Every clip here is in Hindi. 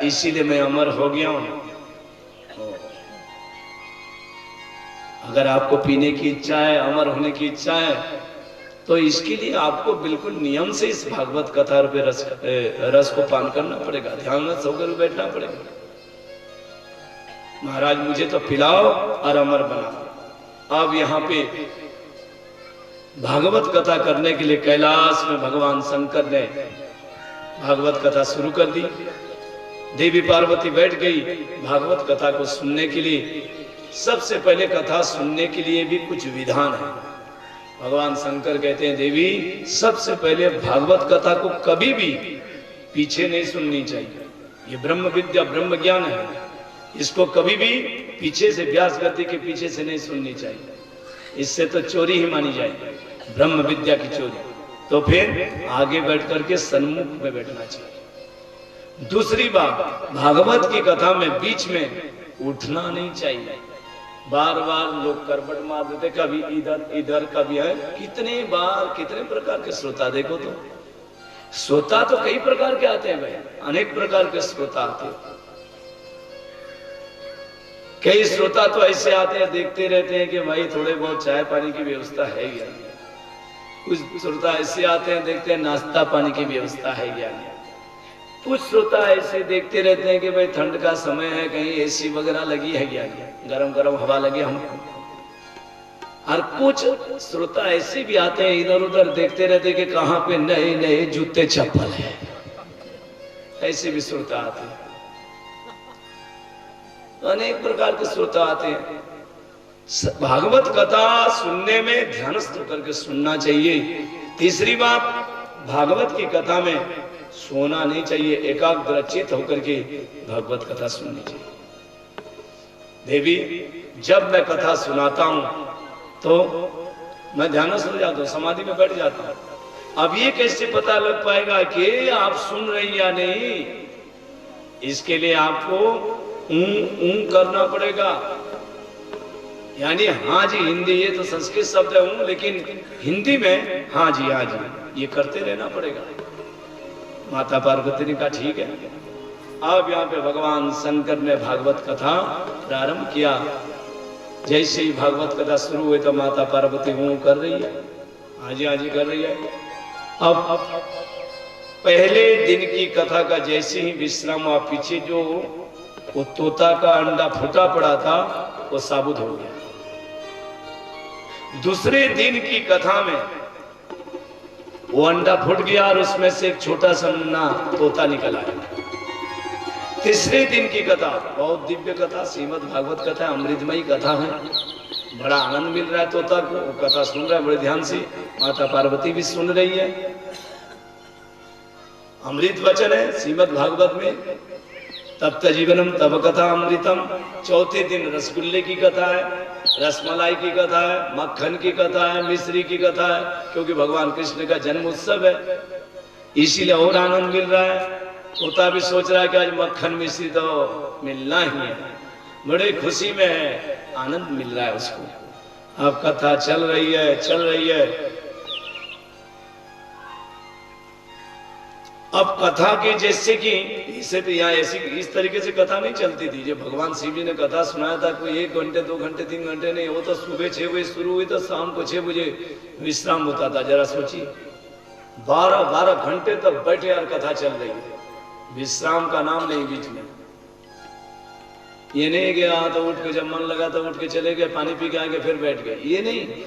इसीलिए मैं अमर हो गया हूं। अगर आपको पीने की इच्छा है, अमर होने की इच्छा है, तो इसके लिए आपको बिल्कुल नियम से इस भागवत कथा रूपी रस को पान करना पड़ेगा, ध्यान में होकर बैठना पड़ेगा। महाराज मुझे तो पिलाओ और अमर बनाओ। अब यहाँ पे भागवत कथा करने के लिए कैलाश में भगवान शंकर ने भागवत कथा शुरू कर दी। देवी पार्वती बैठ गई भागवत कथा को सुनने के लिए। सबसे पहले कथा सुनने के लिए भी कुछ विधान है। भगवान शंकर कहते हैं देवी सबसे पहले भागवत कथा को कभी भी पीछे नहीं सुननी चाहिए। ये ब्रह्म विद्या ब्रह्म ज्ञान है, इसको कभी भी पीछे से व्यास गति के पीछे से नहीं सुननी चाहिए, इससे तो चोरी ही मानी जाएगी, ब्रह्म विद्या की चोरी। तो फिर आगे बैठ करके सन्मुख में बैठना चाहिए। दूसरी बात, भागवत की कथा में बीच में उठना नहीं चाहिए। बार बार लोग करबट मार देते, कभी इधर इधर कभी है। कितने बार कितने प्रकार के श्रोता देखो, तो श्रोता तो कई प्रकार के आते हैं भाई, अनेक प्रकार के श्रोता आते हैं। कई श्रोता तो ऐसे आते हैं देखते रहते हैं कि भाई थोड़े बहुत चाय पानी की व्यवस्था है क्या। कुछ श्रोता ऐसे आते हैं देखते हैं नाश्ता पानी की व्यवस्था है क्या। कुछ श्रोता ऐसे देखते रहते हैं कि भाई ठंड का समय है, कहीं एसी वगैरह लगी है क्या, गरम गरम हवा लगी हमको। और कुछ श्रोता ऐसे भी आते हैं इधर उधर देखते रहते हैं कि कहाँ पे नए नए जूते चप्पल है। ऐसे भी श्रोता आते हैं, अनेक प्रकार के श्रोता आते हैं। भागवत कथा सुनने में ध्यानस्थ करके सुनना चाहिए। तीसरी बात, भागवत की कथा में सोना नहीं चाहिए, एकाग्र चित्त होकर के भागवत कथा सुननी चाहिए। देवी जब मैं कथा सुनाता हूं तो मैं ध्यानस्थ हो जाता हूं, समाधि में बैठ जाता हूं। अब ये कैसे पता लग पाएगा कि आप सुन रही या नहीं, इसके लिए आपको करना पड़ेगा। यानी हाँ जी हिंदी, ये तो संस्कृत शब्द है लेकिन हिंदी में हाँ जी ये करते रहना पड़ेगा। माता पार्वती ने कहा ठीक है। अब यहाँ पे भगवान शंकर ने भागवत कथा प्रारंभ किया। जैसे ही भागवत कथा शुरू हुई तो माता पार्वती कर रही है, हाँ जी कर रही है। अब पहले दिन की कथा का जैसे ही विश्राम हुआ, पीछे जो वो तोता का अंडा फूटा पड़ा था वो साबुत हो गया। दूसरे दिन की कथा में वो अंडा फूट गया और उसमें से एक छोटा सा नन्हा तोता निकल आया। तीसरे दिन की कथा बहुत दिव्य कथा, श्रीमद् भागवत कथा, अमृतमयी कथा है। बड़ा आनंद मिल रहा है तोता को, वो कथा सुन रहा है बड़े ध्यान से। माता पार्वती भी सुन रही है। अमृत वचन है श्रीमद् भागवत में, तप्त जीवनम तब कथा अमृतम। चौथे दिन रसगुल्ले की कथा है, रसमलाई की कथा है, मक्खन की कथा है, मिश्री की कथा है, क्योंकि भगवान कृष्ण का जन्म उत्सव है, इसीलिए और आनंद मिल रहा है। तोता भी सोच रहा है कि आज मक्खन मिश्री तो मिलना ही है, बड़े खुशी में है, आनंद मिल रहा है उसको। अब कथा चल रही है। अब कथा की जैसे कि इसे तो यहाँ ऐसी इस तरीके से कथा नहीं चलती थी। जब भगवान शिव जी ने कथा सुनाया था, कोई 1 घंटे 2 घंटे 3 घंटे नहीं, वो तो सुबह 6 बजे शुरू हुई तो शाम को 6 बजे विश्राम होता था। जरा सोचिए 12 घंटे तक बैठे और कथा चल रही है, विश्राम का नाम नहीं बीच में। ये नहीं गया तो उठ के, जब मन लगा तो उठ के चले गए, पानी पी के आगे फिर बैठ गए, ये नहीं।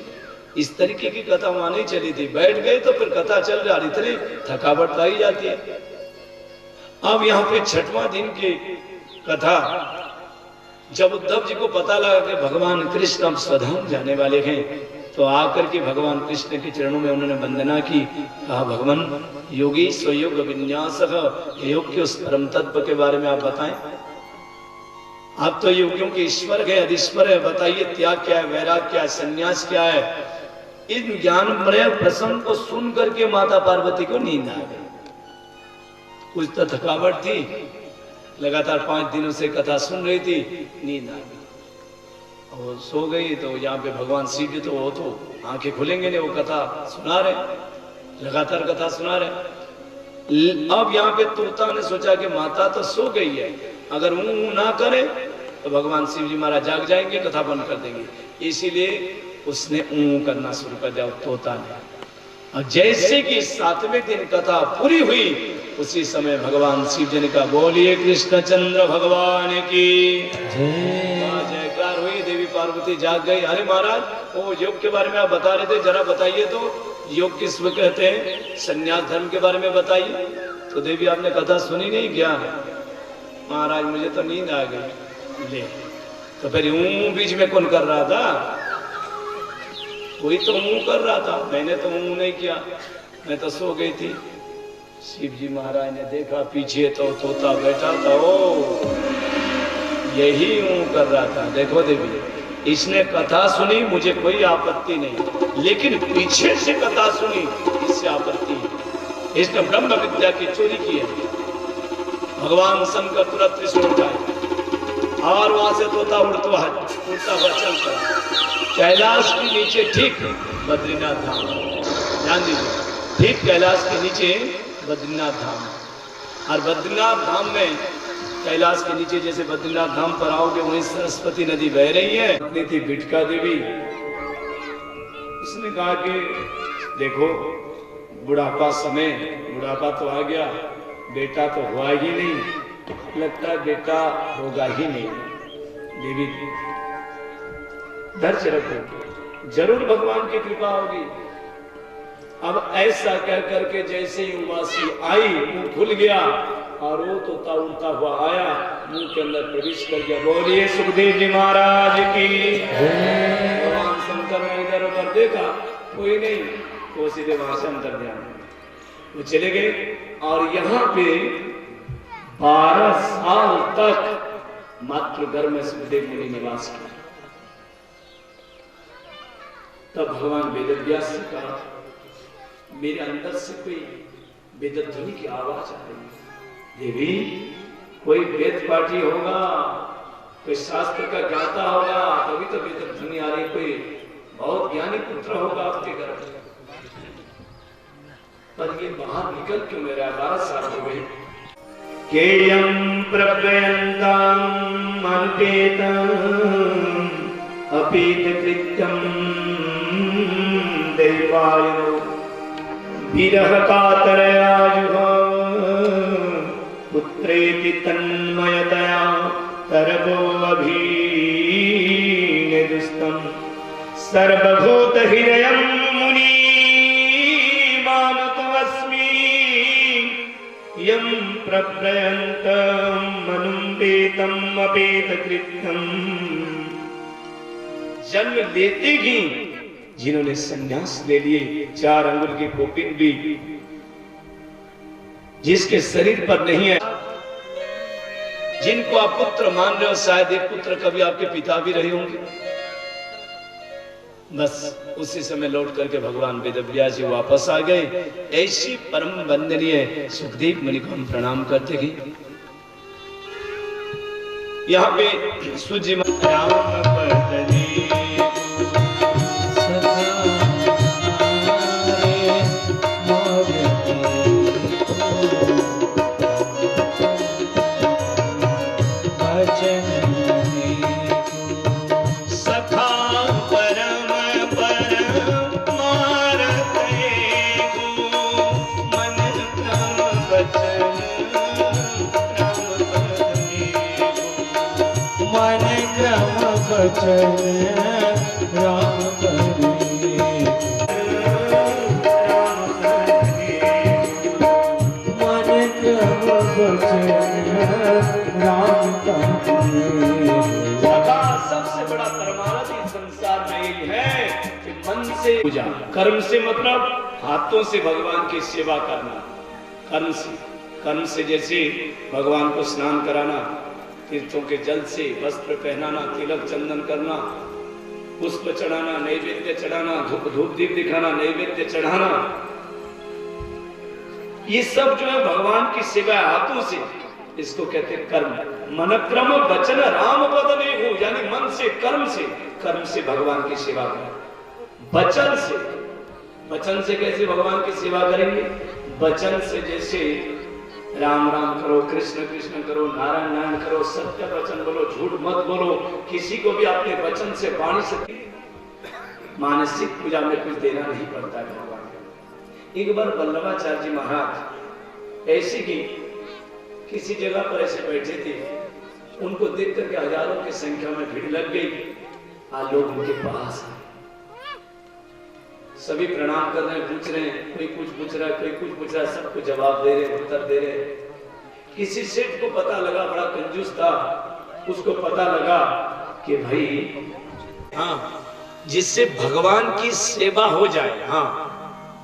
इस तरीके की कथा वहां नहीं चली थी। बैठ गए तो फिर कथा चल रही, इतनी थकावट पाई जाती है। अब यहाँ पे 6वां दिन की कथा, जब उद्धव जी को पता लगा कि भगवान कृष्ण अब स्वधाम जाने वाले हैं, तो आकर के भगवान कृष्ण के चरणों में उन्होंने वंदना की। कहा भगवान योगी स्वयोग विन्यास, योग के उस परम तत्व के बारे में आप बताएं। आप तो योगियों के ईश्वर है, अधीश्वर है, बताइए त्याग क्या है, वैराग क्या है, संन्यास क्या है। इन ज्ञानमय प्रसंग को सुन करके माता पार्वती को नींद आ गई। कुछ तो थकावट थी, लगातार 5 दिनों से कथा सुन रही थी, नींद आ गई और सो गई। तो यहाँ पे भगवान शिव जी तो वो तो आंखें खुलेंगे नहीं, वो कथा सुना रहे, लगातार कथा सुना रहे। अब यहाँ पे तोता ने सोचा कि माता तो सो गई है, अगर ऊँ ना करे तो भगवान शिव जी महाराज जाग जाएंगे, कथा बंद कर देंगे। इसीलिए उसने ऊँ करना शुरू कर दिया तोता ने। और जैसे कि 7वें दिन कथा पूरी हुई, उसी समय भगवान शिव जी ने कहा बोलिए कृष्णचंद्र भगवान की जयकार हुई। देवी पार्वती जाग गई। अरे महाराज, वो योग के बारे में आप बता रहे थे, जरा बताइए तो, योग किसको कहते हैं, संन्यास धर्म के बारे में बताइए। तो देवी आपने कथा सुनी नहीं क्या? महाराज मुझे तो नींद आ गई। ले तो फिर ऊँ बीच में कौन कर रहा था? कोई तो मुंह कर रहा था, मैंने तो मुंह नहीं किया, मैं तो सो गई थी। शिव जी महाराज ने देखा पीछे तो तोता बैठा था, ओ यही मुंह कर रहा था। देखो देवी, इसने कथा सुनी, मुझे कोई आपत्ति नहीं, लेकिन पीछे से कथा सुनी, इससे आपत्ति है। इसने ब्रह्म विद्या की चोरी की है। भगवान शंकर तुरंत त्रिशूल उठाए और वहां से तोता उड़ता हुआ चलता कैलाश के नीचे, ठीक बद्रीनाथ धाम, ध्यान दीजिए, ठीक कैलाश के नीचे बद्रीनाथ धाम। और बद्रीनाथ धाम में, कैलाश के नीचे जैसे बद्रीनाथ धाम पर आओगे, वहीं सरस्वती नदी बह रही है। अपनी थी बिटका देवी, उसने कहा कि देखो बुढ़ापा समय, बुढ़ापा तो आ गया, बेटा तो हुआ ही नहीं, लगता है बेटा होगा ही नहीं। देवी धैर्य रखो, जरूर भगवान की कृपा होगी। अब ऐसा कह करके जैसे ही उमासी आई, मुंह खुल गया और वो तोता उड़ता हुआ आया, मुंह के अंदर प्रवेश कर गया। बोलिए सुखदेव जी महाराज की। भगवान शंकर ने इधर उधर देखा, कोई नहीं, वो सीधे वहां से अंतर ध्यान वो चले गए। और यहाँ पे 12 साल तक मातृ गर्भ में सुखदेव मुनि निवास किया। तब भगवान वेदव्यास से कहा, मेरे अंदर से कोई वेदध्वनि की आवाज आ रही है। देवी, कोई वेद पाठी होगा, कोई शास्त्र का ज्ञाता होगा, तभी तो वेदध्वनि आ रही, कोई बहुत ज्ञानी पुत्र होगा आपके घर में। पर ये बाहर निकल क्यों मेरा? 12 साल हो गए। केयं प्रव्ययन्तं मनुपेतं अपीत कृत्यं देवायनो विरह कातरया जुहाव पुत्रेति तन्मयतया तरवो अभीनेदुस्तं सर्वभूत हृदयं मुनि मानतमस्मि यं प्रव्रयन्तं मनुपेतं अपेत कृत्यं। जन्म लेते ही जिन्होंने संन्यास ले लिए, 4 अंगुल की कोपिन भी, जिसके शरीर पर नहीं है, जिनको आप पुत्र मान रहे हो, शायद एक पुत्र कभी आपके पिता भी रहे होंगे। बस उसी समय लौट करके भगवान वेदव्यास जी वापस आ गए। ऐसी परम वंदनीय सुखदेव मुनि को हम प्रणाम करते गए। यहाँ पे सूर्य राम पदनी राम सबसे बड़ा परमार्थ इस संसार में यही है कि मन से पूजा, कर्म से मतलब हाथों से भगवान की सेवा करना, कर्म से जैसे भगवान को स्नान कराना, तीर्थों के जल से वस्त्र पहनाना, तिलक चंदन करना, पुष्प चढ़ाना, नैवेद्य चढ़ाना, धूप दीप दिखाना, नैवेद्य चढ़ाना, ये सब जो है भगवान की सेवा हाथों से, इसको कहते हैं कर्म। मन क्रम वचन राम पद में हो, यानी मन से कर्म से भगवान की सेवा करें। वचन से कैसे भगवान की सेवा करेंगे? वचन से जैसे राम राम करो, कृष्ण कृष्ण करो, नारायण नारायण करो, सत्य वचन बोलो, झूठ मत बोलो, किसी को भी अपने वचन से वाणी से मानसिक पूजा में कुछ देना नहीं पड़ता है भगवान। एक बार वल्लभाचार्य जी महाराज ऐसे की किसी जगह पर ऐसे बैठे थे, उनको देख करके हजारों की संख्या में भीड़ लग गई। आज लोग उनके पास आए, सभी प्रणाम कर रहे हैं, पूछ रहे हैं, कोई कुछ पूछ रहा है, कोई कुछ पूछ रहा है, सबको जवाब दे रहे, उत्तर दे रहे। किसी सेठ को पता लगा, बड़ा कंजूस था, उसको पता लगा कि भाई हाँ, जिससे भगवान की सेवा हो जाए, हाँ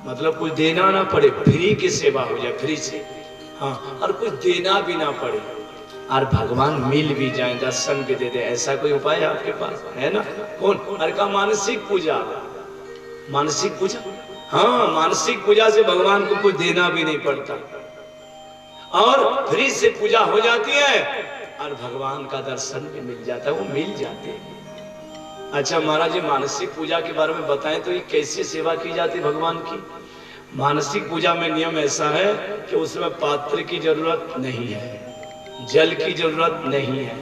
मतलब कुछ देना ना पड़े, फ्री की सेवा हो जाए, फ्री से, हाँ, और कुछ देना भी ना पड़े, और भगवान मिल भी जाए, दर्शन भी दे दे, ऐसा कोई उपाय है आपके पास है ना? कौन? हर का मानसिक पूजा, मानसिक पूजा, हाँ मानसिक पूजा से भगवान को कुछ देना भी नहीं पड़ता और फ्री से पूजा हो जाती है और भगवान का दर्शन भी मिल जाता है, वो मिल जाते हैं। अच्छा महाराज जी, मानसिक पूजा के बारे में बताएं तो ये कैसे सेवा की जाती है भगवान की? मानसिक पूजा में नियम ऐसा है कि उसमें पात्र की जरूरत नहीं है, जल की जरूरत नहीं है,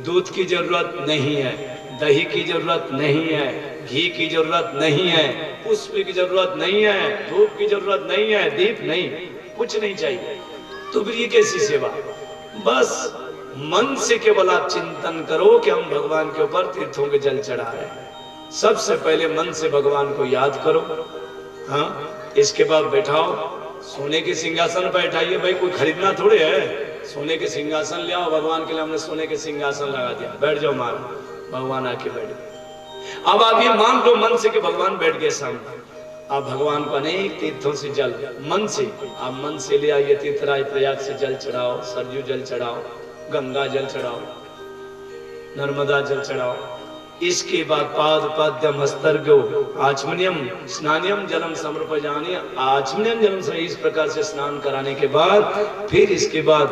दूध की जरूरत नहीं है, दही की जरूरत नहीं है, घी की जरूरत नहीं है, पुष्प की जरूरत नहीं है, धूप की जरूरत नहीं है, दीप नहीं, कुछ नहीं चाहिए। तो फिर ये कैसी सेवा? बस मन से केवल आप चिंतन करो कि हम भगवान के ऊपर तीर्थों के जल चढ़ा रहे हैं। सबसे पहले मन से भगवान को याद करो, हाँ, इसके बाद बैठाओ, सोने के सिंहासन बैठाइए, भाई कोई खरीदना थोड़े है, सोने के सिंहासन ले आओ, भगवान के लिए हमने सोने के सिंहासन लगा दिया, बैठ जाओ महाराज, भगवान आके बैठ गए। अब आप ये मान लो मन से कि भगवान बैठ गए सामने, आप भगवान को अनेक तीर्थों से जल मन से, आप मन से ले आइए, तीर्थराज प्रयाग से जल चढ़ाओ, सरयू जल चढ़ाओ, गंगा जल चढ़ाओ, नर्मदा जल चढ़ाओ। इसके बाद पाद पद्यम हस्तर्घ्यो आचमनियम स्नानियम जलम समर्पयामि, आचमनियम जलम से इस प्रकार से स्नान कराने के बाद फिर इसके बाद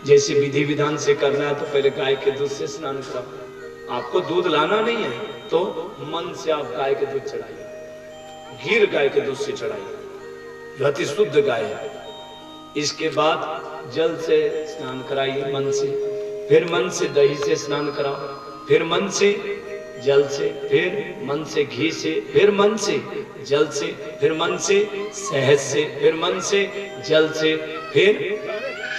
जैसे विधि विधान से करना है तो पहले गाय के दूध से स्नान कराओ। आपको दूध लाना नहीं है तो मन से आप गाय के दूध चढ़ाइए, गिर गाय के दूध से चढ़ाइए, जो अति शुद्ध गाय है। इसके बाद जल से स्नान कराइए मन से, फिर मन से दही से स्नान कराओ, फिर मन से जल से, फिर मन से घी से, फिर मन से जल से, फिर मन से शहद से, फिर मन से जल से, फिर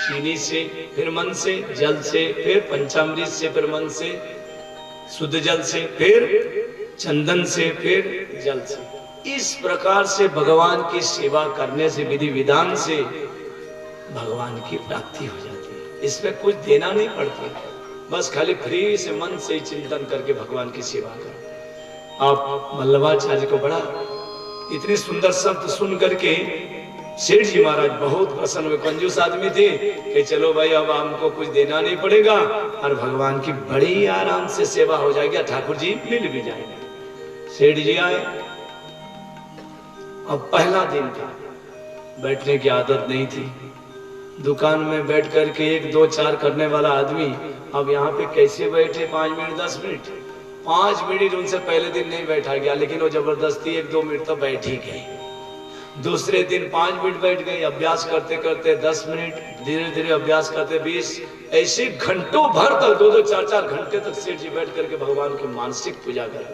चीनी से, फिर मन से जल से, फिर पंचामृत से, फिर मन से शुद्ध जल से, फिर चंदन से, फिर जल से। इस प्रकार से भगवान की सेवा करने से, विधि विधान से भगवान की प्राप्ति हो जाती है। इसमें कुछ देना नहीं पड़ता, बस खाली फ्री से मन से चिंतन करके भगवान की सेवा करो। आप वल्लभाचार्य को बड़ा इतने सुंदर शब्द सुन करके सेठ जी महाराज बहुत प्रसन्न हुए, कंजूस आदमी थे कि चलो भाई अब हमको कुछ देना नहीं पड़ेगा और भगवान की बड़ी आराम से सेवा हो जाएगी, ठाकुर जी मिल भी जाएंगे। सेठ जी आए, अब पहला दिन था, बैठने की आदत नहीं थी, दुकान में बैठ करके 1 2 4 करने वाला आदमी अब यहाँ पे कैसे बैठे 5 मिनट 10 मिनट, 5 मिनट उनसे पहले दिन नहीं बैठा गया, लेकिन वो जबरदस्ती 1 2 मिनट तो बैठ ही गए। दूसरे दिन 5 मिनट बैठ गए, अभ्यास करते करते 10 मिनट, धीरे धीरे अभ्यास करते 20, ऐसे घंटों भर तक 2 2 4 4 घंटे तक सेठ जी बैठ करके भगवान की मानसिक पूजा कर,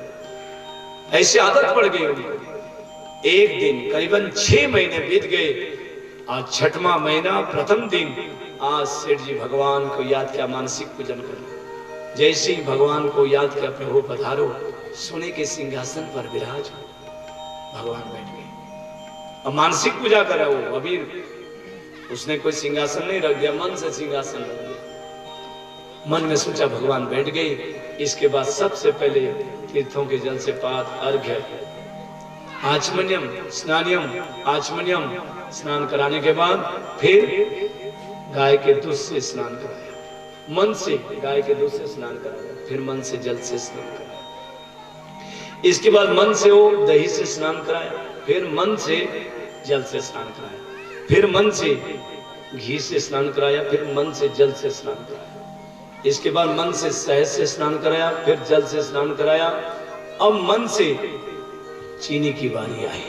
ऐसी आदत पड़ गई उनको। एक दिन करीबन 6 महीने बीत गए, आज 6वां महीना प्रथम दिन, आज सेठ जी भगवान को याद किया, मानसिक पूजन कर। जैसे ही भगवान को याद किया, प्रभु पधारो, सोने के सिंहासन पर विराज हो, भगवान बैठ गए। अब मानसिक पूजा करा वो, अभी उसने कोई सिंहासन नहीं रख दिया, मन से सिंहासन रख दिया। मन में सोचा भगवान बैठ गए। इसके बाद सबसे पहले तीर्थों के जल से पाद अर्घ्य, आचमनियम स्नानियम, आचमनियम स्नान कराने के बाद फिर गाय के दूध से स्नान कराया, मन से गाय के दूध से स्नान कराया, फिर मन से जल से स्नान कराया। इसके बाद मन से वो दही से स्नान कराया, फिर मन से जल से स्नान कराया, फिर मन से घी से स्नान कराया, फिर मन से जल से स्नान कराया। इसके बाद मन से शहद से स्नान कराया, फिर जल से स्नान कराया। अब मन से चीनी की बारी आई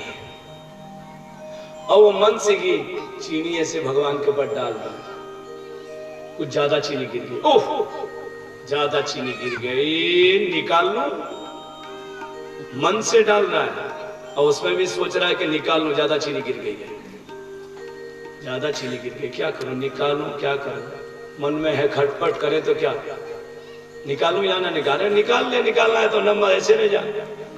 और वो मन से की चीनी ऐसे भगवान के ऊपर डाल रहा, कुछ ज्यादा चीनी गिर गई, ओह ज्यादा चीनी गिर गई, निकाल लो। मन से डाल रहा है और उसमें भी सोच रहा है कि निकाल लो, ज्यादा चीनी गिर गई है, ज्यादा चीनी गिर गई, क्या करूं, निकालूं क्या करूं। मन में है खटपट करे तो क्या, निकालूं या ना निकाले, निकाल ले, निकालना है तो नंबर ऐसे रह जा।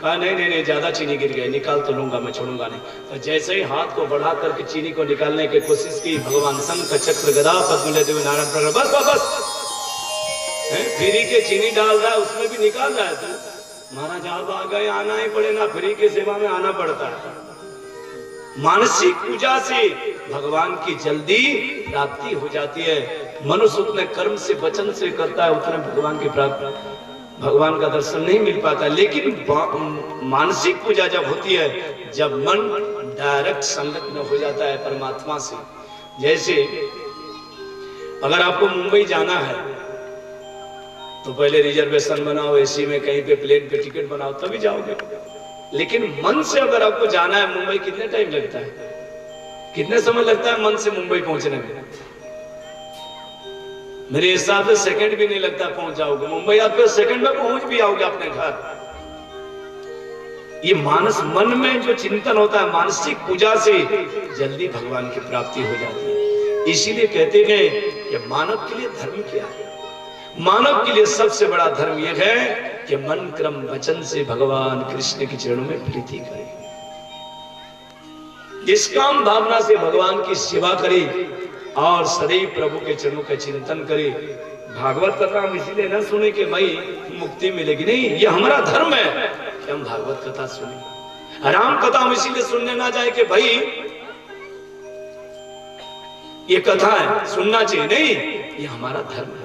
कहा नहीं नहीं नहीं, ज्यादा चीनी गिर गई, निकाल तो लूंगा, मैं छोड़ूंगा नहीं। तो जैसे ही हाथ को बढ़ा करके चीनी को निकालने की कोशिश की, भगवान शंख चक्र गदा पद्म लेते हुए नारायण प्रकट, बस बस बस फ्री के चीनी डाल रहा है, उसमें भी निकाल रहा है। तो महाराज आप आ गए, आना ही पड़े ना, फ्री के सेवा में आना पड़ता है। मानसिक पूजा से भगवान की जल्दी प्राप्ति हो जाती है। मनुष्य उतने कर्म से वचन से करता है, उतने भगवान की प्राप्ति, भगवान का दर्शन नहीं मिल पाता। लेकिन मानसिक पूजा जब होती है, जब मन डायरेक्ट संलग्न हो जाता है परमात्मा से। जैसे अगर आपको मुंबई जाना है तो पहले रिजर्वेशन बनाओ, एसी में कहीं पे प्लेन पे टिकट बनाओ, तभी जाओगे। लेकिन मन से अगर आपको जाना है मुंबई, कितने टाइम लगता है, कितने समय लगता है मन से मुंबई पहुंचने में? मेरे हिसाब से सेकंड भी नहीं लगता, पहुंच जाओगे मुंबई। आप फिर सेकंड में पहुंच भी आओगे अपने घर। ये मानस मन में जो चिंतन होता है, मानसिक पूजा से जल्दी भगवान की प्राप्ति हो जाती है। इसीलिए कहते हैं कि मानव के लिए धर्म क्या है? मानव के लिए सबसे बड़ा धर्म यह है कि मन क्रम वचन से भगवान कृष्ण के चरणों में प्रीति करे, निष्काम भावना से भगवान की सेवा करे और सदैव प्रभु के चरणों का चिंतन करे। भागवत कथा हम इसीलिए न सुने कि भाई मुक्ति मिलेगी, नहीं, ये हमारा धर्म है कि हम भागवत कथा सुने। राम कथा हम इसीलिए सुनने ना जाए कि भाई ये कथा है सुनना चाहिए, नहीं, ये हमारा धर्म है,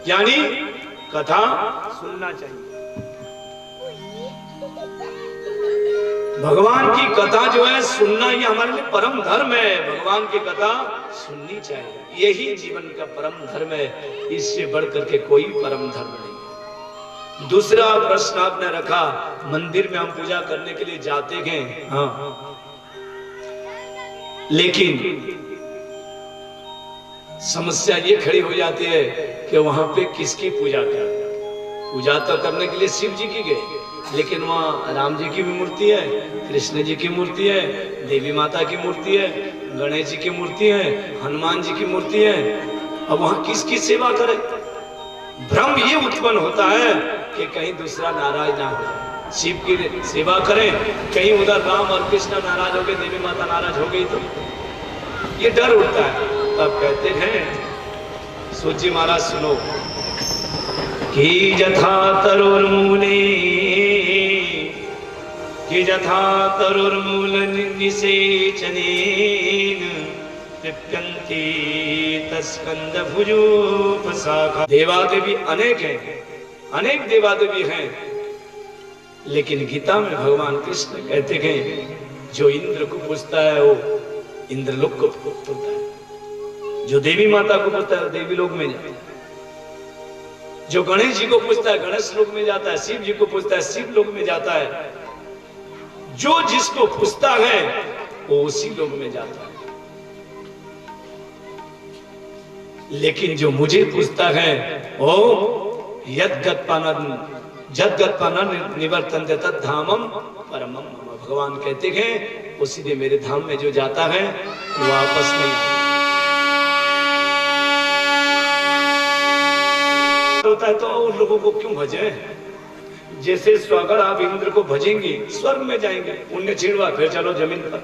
यानी कथा सुनना चाहिए। भगवान की कथा जो है सुनना, ये हमारे लिए परम धर्म है। भगवान की कथा सुननी चाहिए, यही जीवन का परम धर्म है। इससे बढ़कर के कोई परम धर्म नहीं है। दूसरा प्रश्न आपने रखा, मंदिर में हम पूजा करने के लिए जाते हैं, हाँ, लेकिन समस्या ये खड़ी हो जाती है कि वहां पे किसकी पूजा कर? पूजा तो करने के लिए शिव जी की गई, लेकिन वहाँ राम जी की भी मूर्ति है, कृष्ण जी की मूर्ति है, देवी माता की मूर्ति है, गणेश जी की मूर्ति है, हनुमान जी की मूर्ति है। अब वहाँ किसकी सेवा करें? भ्रम ये उत्पन्न होता है कि कहीं दूसरा नाराज ना हो जाए। शिव की सेवा करें, कहीं उधर राम और कृष्ण नाराज हो गए, देवी माता नाराज हो गई, तो ये डर उठता है। तब कहते हैं सूजी महाराज सुनो कि जथा तरुर्मूले कि जथा तरुर्मूल निषेचनेन पिप्यन्ति तस्कंद भुजोपशाखा। देवादेवी अनेक हैं, अनेक देवादेवी हैं, लेकिन गीता में भगवान कृष्ण कहते हैं जो इंद्र को पूजता है वो इंद्रलोक को पूजता है, जो देवी माता को पूजता है देवी लोक में जाता है, जो गणेश जी को पूजता है गणेश लोक में जाता है, शिव जी को पूजता है शिव लोक में जाता है, जो जिसको पूजता है वो उसी लोक में जाता है। लेकिन जो मुझे पूजता है वो यद्गत्पान निवर्तन्ते तद्धामम परमम मम। भगवान कहते हैं वो सीधे मेरे धाम में जो जाता है वो वापस नहीं आता। होता है तो उन लोगों को क्यों भजे? जैसे स्वागत आप इंद्र को भजेंगे स्वर्ग में जाएंगे, पुण्य छिड़वा फिर चलो जमीन पर।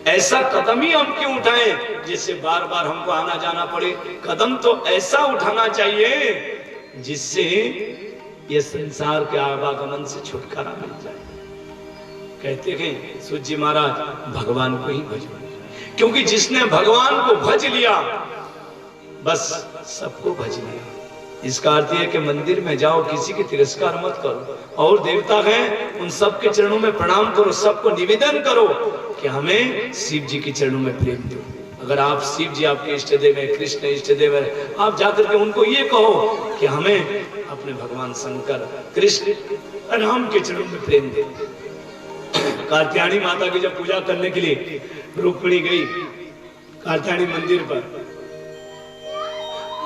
ऐसा कदम ही हम क्यों उठाएं जिससे बार बार हमको आना जाना पड़े? कदम तो ऐसा उठाना चाहिए जिससे ये संसार के आवागमन से छुटकारा मिल जाए। कहते हैं सूजी महाराज भगवान को ही भजो, क्योंकि जिसने भगवान को भज लिया बस सबको भज लिया। इसका अर्थ यह है कि मंदिर में जाओ, किसी की तिरस्कार मत करो, और देवता हैं उन सब के चरणों में प्रणाम करो, सबको निवेदन करो कि हमें शिव जी के चरणों में प्रेम दो। अगर आप शिव जी आपके इष्ट देव है, कृष्ण इष्ट देव है, आप जाकर के उनको ये कहो कि हमें अपने भगवान शंकर कृष्ण राम के चरणों में प्रेम दे। कात्यायनी माता की जब पूजा करने के लिए रुक्मिणी गई कात्यायनी मंदिर पर,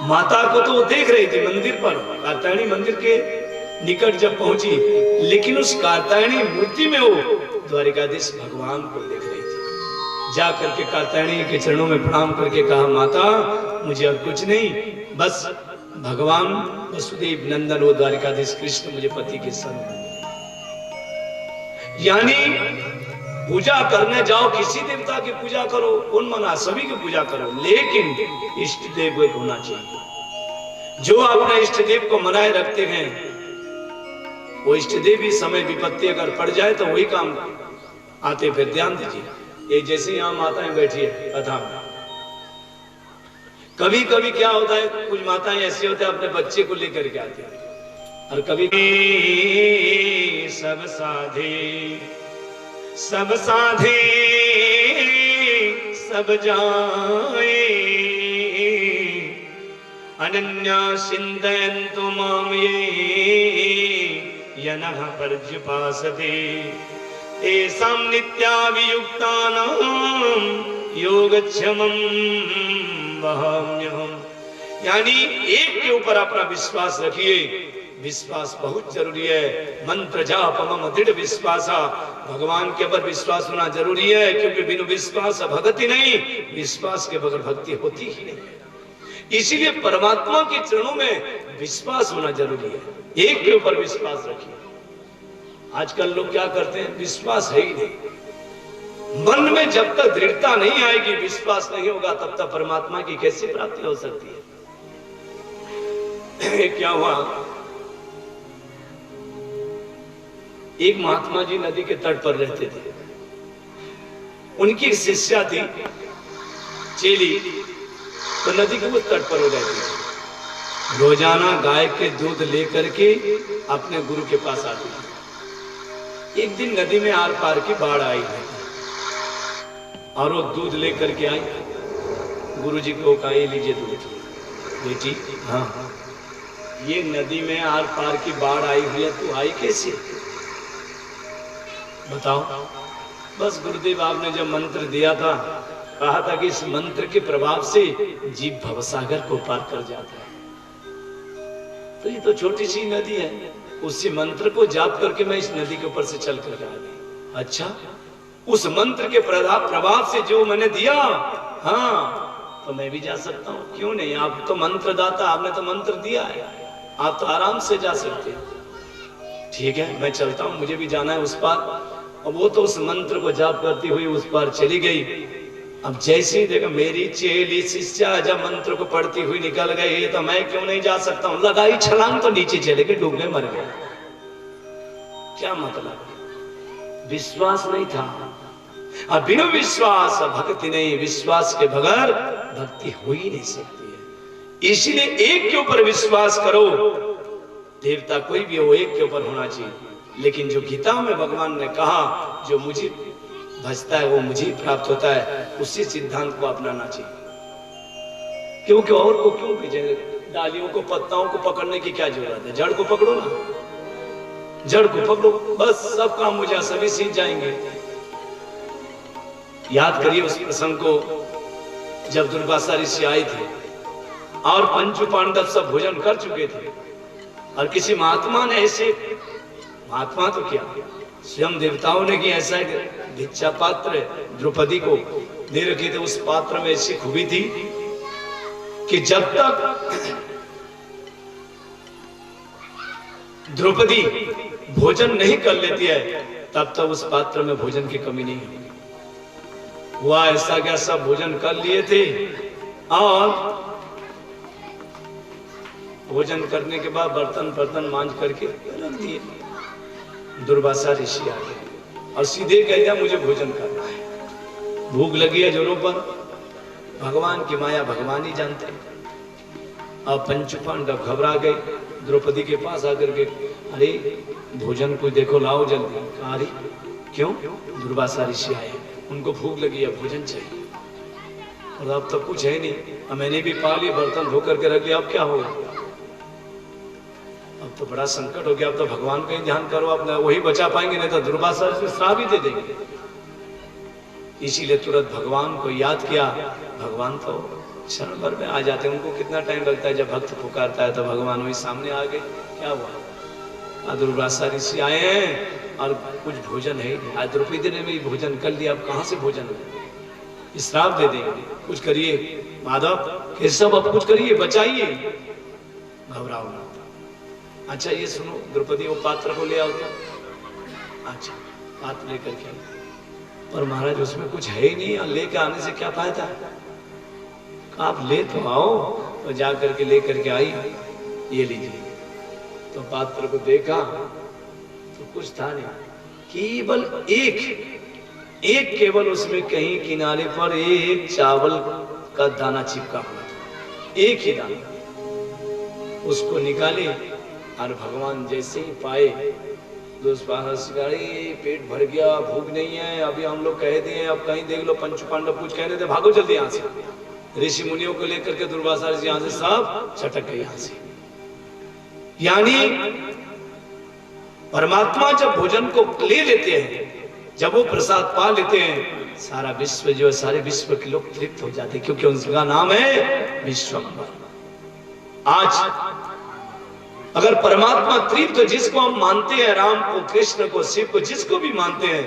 माता को तो वो देख रही थी मंदिर पर, कात्यायनी मंदिर के निकट जब पहुंची, लेकिन उस कात्यायनी मूर्ति में वो द्वारिकाधीश भगवान को देख रही थी। जा करके कात्यायनी के चरणों में प्रणाम करके कहा, माता मुझे अब कुछ नहीं, बस भगवान वसुदेव नंदन वो द्वारिकाधीश कृष्ण मुझे पति के संग। यानी पूजा करने जाओ, किसी देवता की पूजा करो, उन मना सभी की पूजा करो, लेकिन इष्ट देव एक होना चाहिए। जो अपने इष्ट देव को मनाए रखते हैं, वो इष्ट देव ही समय विपत्ति अगर पड़ जाए तो वही काम आते। फिर ध्यान दीजिए, ये जैसे यहां माताएं बैठी है कथा में, कभी कभी क्या होता है, कुछ माताएं ऐसी होती है अपने बच्चे को लेकर के आती है, और कभी सब साधे सब जाए, अनन्या चिन्तयन्तु मां ये यनः पर्युपासते, तेषां नित्याभियुक्तानां योगक्षेमं वहाम्यहम्। यानी एक के ऊपर अपना विश्वास रखिए, विश्वास बहुत जरूरी है। मंत्र जाप मम दृढ़ विश्वासा, भगवान के ऊपर विश्वास होना जरूरी है, क्योंकि बिनु विश्वास भक्ति नहीं, विश्वास के बगैर भक्ति होती ही नहीं। इसीलिए परमात्मा के चरणों में विश्वास होना जरूरी है। एक के ऊपर विश्वास रखिए। आजकल लोग क्या करते हैं, विश्वास है ही नहीं। मन में जब तक दृढ़ता नहीं आएगी, विश्वास नहीं होगा, तब तक परमात्मा की कैसी प्राप्ति हो सकती है। क्या हुआ, एक महात्मा जी नदी के तट पर रहते थे, उनकी एक शिष्या थी चेली, तो नदी के उस तट पर हो रहती थी। रोजाना गाय के दूध लेकर के अपने गुरु के पास आती थी। एक दिन नदी में आर पार की बाढ़ आई है और वो दूध लेकर के आई। गुरु जी को कहा, ये लीजिए दूध। बेटी, हाँ ये नदी में आर पार की बाढ़ आई हुई है, तू आई कैसे, बताओ। बस गुरुदेव आपने जो मंत्र दिया था, कहा था कि इस मंत्र के प्रभाव से जीव भवसागर को पार कर जाता है, तो ये तो छोटी सी नदी है, उसी मंत्र को जाप करके मैं इस नदी के ऊपर से चल कर आ गई। अच्छा, उस मंत्र के प्रभाव से जो मैंने दिया, हाँ तो मैं भी जा सकता हूँ, क्यों नहीं। आप तो मंत्र दाता, आपने तो मंत्र दिया है, आप तो आराम से जा सकते हैं। ठीक है, मैं चलता हूँ, मुझे भी जाना है उस पार। और वो तो उस मंत्र को जाप करती हुई उस पार चली गई। अब जैसे ही देखा मेरी चेली शिष्या जब मंत्र को पढ़ती हुई निकल गई, तो मैं क्यों नहीं जा सकता हूँ। लगाई छलांग तो नीचे चले गए, डूब गए, मर गए। क्या मतलब, विश्वास नहीं था। अब बिना विश्वास भक्ति नहीं, विश्वास के बगैर भक्ति हो ही नहीं सकती है। इसीलिए एक के ऊपर विश्वास करो, देवता कोई भी हो, एक के ऊपर होना चाहिए। लेकिन जो गीता में भगवान ने कहा, जो मुझे भजता है वो मुझे प्राप्त होता है, उसी सिद्धांत को अपनाना चाहिए। क्योंकि और को क्यों भेजेंगे, डालियों को पत्ताओं को पकड़ने की क्या जरूरत है, जड़ को पकड़ो ना, जड़ को पकड़ो, बस सब काम हो जाए, सभी सीख जाएंगे। याद करिए उस प्रसंग को, जब दुर्वासा ऋषि आए थे और पंचु पांडव सब भोजन कर चुके थे, और किसी महात्मा ने ऐसे, महात्मा तो क्या स्वयं देवताओं ने कि ऐसा एक भिक्षा पात्र द्रौपदी को दे रखे थे। उस पात्र में ऐसी खूबी थी कि जब तक द्रौपदी भोजन नहीं कर लेती है, तब तक उस पात्र में भोजन की कमी नहीं होगी। हुआ ऐसा क्या, सब भोजन कर लिए थे और भोजन करने के बाद बर्तन मांज करके रख दिए। दुर्वासा ऋषि आ गए और सीधे कह दिया, मुझे भोजन करना है, भूख लगी है जोरों पर। भगवान की माया भगवान ही जानते हैं। अब पंचु पांडव घबरा गए, द्रौपदी के पास आकर के, अरे भोजन कोई देखो, लाओ जल्दी। अरे क्यों, दुर्वासा ऋषि आए, उनको भूख लगी है, भोजन चाहिए। और अब तो कुछ है नहीं, मैंने भी पा लिया, बर्तन धो करके रख लिया, अब क्या होगा। अब तो बड़ा संकट हो गया, अब तो भगवान का ही ध्यान करो, अपना वही बचा पाएंगे, नहीं तो दुर्वासा से श्राप ही दे देंगे। इसीलिए तुरंत भगवान को याद किया। भगवान तो क्षण भर में आ जाते हैं। उनको कितना टाइम लगता है, जब भक्त पुकारता है तो भगवान वही सामने आ गए। क्या हुआ, दुर्वासा ऋषि आए हैं और कुछ भोजन है ही नहीं। आज द्रौपदी ने भी भोजन कर लिया, अब कहां से भोजन हो, श्राप दे देंगे। कुछ करिए माधव, केशव, अब कुछ करिए, बचाइए, घबराओ ना। अच्छा ये सुनो, द्रौपदी वो पात्र को ले आओ तो। अच्छा पात्र लेकर के, पर महाराज उसमें कुछ है ही नहीं, लेकर आने से क्या फायदा है, आप ले तो आओ। तो जा करके ले करके आई, ये लीजिए। तो पात्र को देखा तो कुछ था नहीं, केवल एक केवल उसमें कहीं किनारे पर एक चावल का दाना चिपका हुआ था, एक ही दाना। उसको निकाले और भगवान जैसे ही पाए, पेट भर गया, भूख नहीं है, अभी हम लोग कह दिए, अब कहीं देख लो पंच पांडव कुछ कहने थे, भागो जल्दी यहाँ से। ऋषि मुनियों को लेकर के दुर्वासा ऋषि यहाँ से सब छटक गए यहाँ से। यानी परमात्मा जब भोजन को ले लेते हैं, जब वो प्रसाद पा लेते हैं, सारा विश्व जो है, सारे विश्व के लोग तृप्त हो जाते हैं, क्योंकि उनका नाम है विश्वम्भर। आज अगर परमात्मा तृप्त, तो जिसको हम मानते हैं, राम को, कृष्ण को, शिव को, जिसको भी मानते हैं,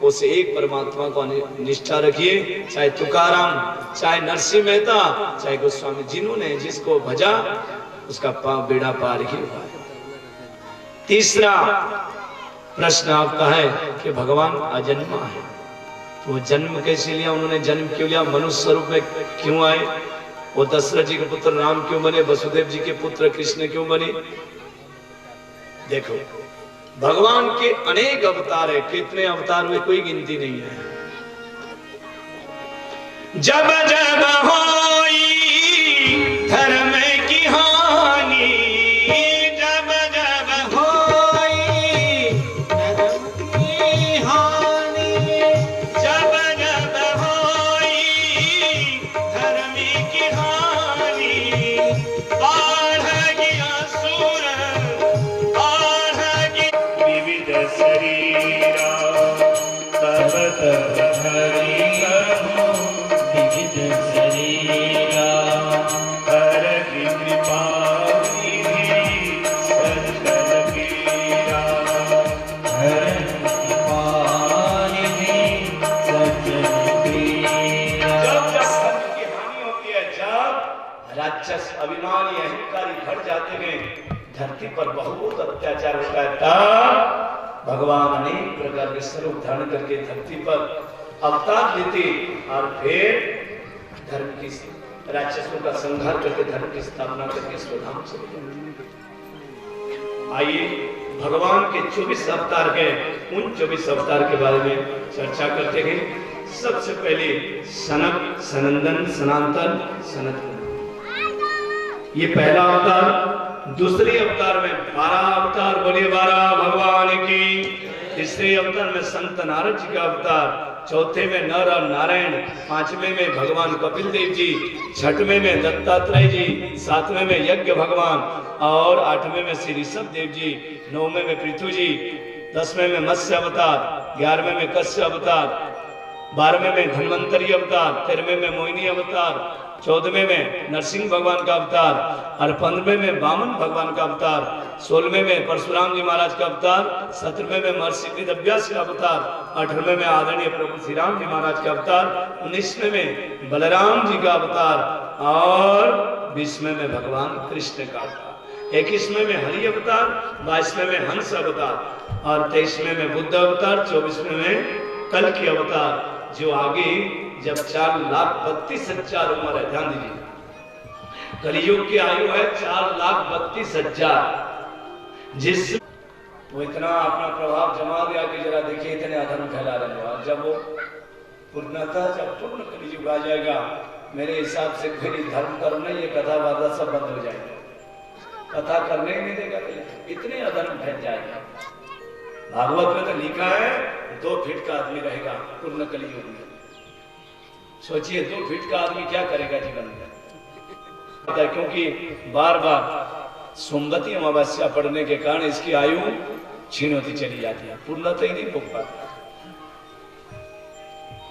उसे एक परमात्मा को निष्ठा रखिए। चाहे तुकाराम, चाहे नरसिंह मेहता, चाहे गोस्वामी, जिन्होंने जिसको भजा उसका बेड़ा पार ही हुआ है। तीसरा प्रश्न आपका है कि भगवान अजन्मा है, तो जन्म कैसे लिया, उन्होंने जन्म क्यों लिया, मनुष्य स्वरूप में क्यों आए, वो दशरथ जी के पुत्र राम क्यों बने, वसुदेव जी के पुत्र कृष्ण क्यों बने। देखो भगवान के अनेक अवतार है, कितने अवतार हुए कोई गिनती नहीं है। जब जब होई धर्म की हानि, जब जब होई धर्म की हानि, जब जब होई धर्म की हानि, बाढ़ गया सुर, बाढ़ गया विविध शरीरा, तब तब हरि कहो विविध शरीरा, हर की कृपा निधि सज्जन पीरा, हर कृपा निधि सज्जन पीरा। जब जब धर्म की हानि होती है, जब राक्षस अभिमानी अहंकारी घट जाते हैं, धरती पर बहुत अत्याचार होता है, तब भगवान अनेक प्रकार के स्वरूप धारण करके धरती पर अवतार लेते और फिर धर्म की, राक्षसों का संहार करके धर्म की स्थापना करके स्वधाम चले जाते। आइए भगवान के 24 अवतार हैं, उन 24 अवतार के बारे में चर्चा करते हैं। सबसे पहले सनक, सनंदन, सनातन, सनातन, ये पहला अवतार। दूसरे अवतार में 12 अवतार, बोले 12 भगवान की। तीसरे अवतार में संत नारद जी का अवतार, चौथे में नर और नारायण, पांचवें में भगवान कपिल देव जी, छठवें में दत्तात्रेय जी, सातवें में यज्ञ भगवान, और आठवें में श्री ऋषभ देव जी, नौवें में पृथु जी, 10वें में मत्स्य अवतार, 11वें में कश्यप अवतार, 12वें में धन्वंतरी अवतार, 13वें में मोहिनी अवतार, 14वें में नरसिंह भगवान का अवतार, और 15वें में वामन भगवान का अवतार, 16वें में परशुराम जी महाराज का अवतार, 17वें में महर्षि वेदव्यास का अवतार, 18वें में आदरणीय प्रभु श्री राम जी महाराज का अवतार, 19वें में बलराम जी का अवतार, और 20वें में भगवान कृष्ण का अवतार, 21वें में हरि अवतार, 22वें में हंस अवतार, और 23वें में बुद्ध अवतार, 24वें में कल की अवतार, जो आगे जब 4,32,000 उम्र है, ध्यान दीजिए, कलियुग की आयु है 4,32,000, जिस वो इतना अपना प्रभाव जमा दिया कि जरा देखिए इतने अधर्म फैला रहे हो। जब वो पूर्णतः जब पूर्ण कलियुग आ जाएगा, मेरे हिसाब से कोई धर्म कर्म नहीं, ये कथा वार्ता सब बंद हो जाएगा, कथा करने ही नहीं देगा, इतने अधर्म फैल जाएगा। भागवत में तो लिखा है 2 फीट का आदमी रहेगा पूर्ण कलियुग में। सोचिए 2 फीट का आदमी क्या करेगा जीवन में, क्योंकि बार बार सोमवती अमावस्या पड़ने के कारण इसकी आयु क्षीण होती चली जाती है, पूर्णतः ही नहीं हो पाता।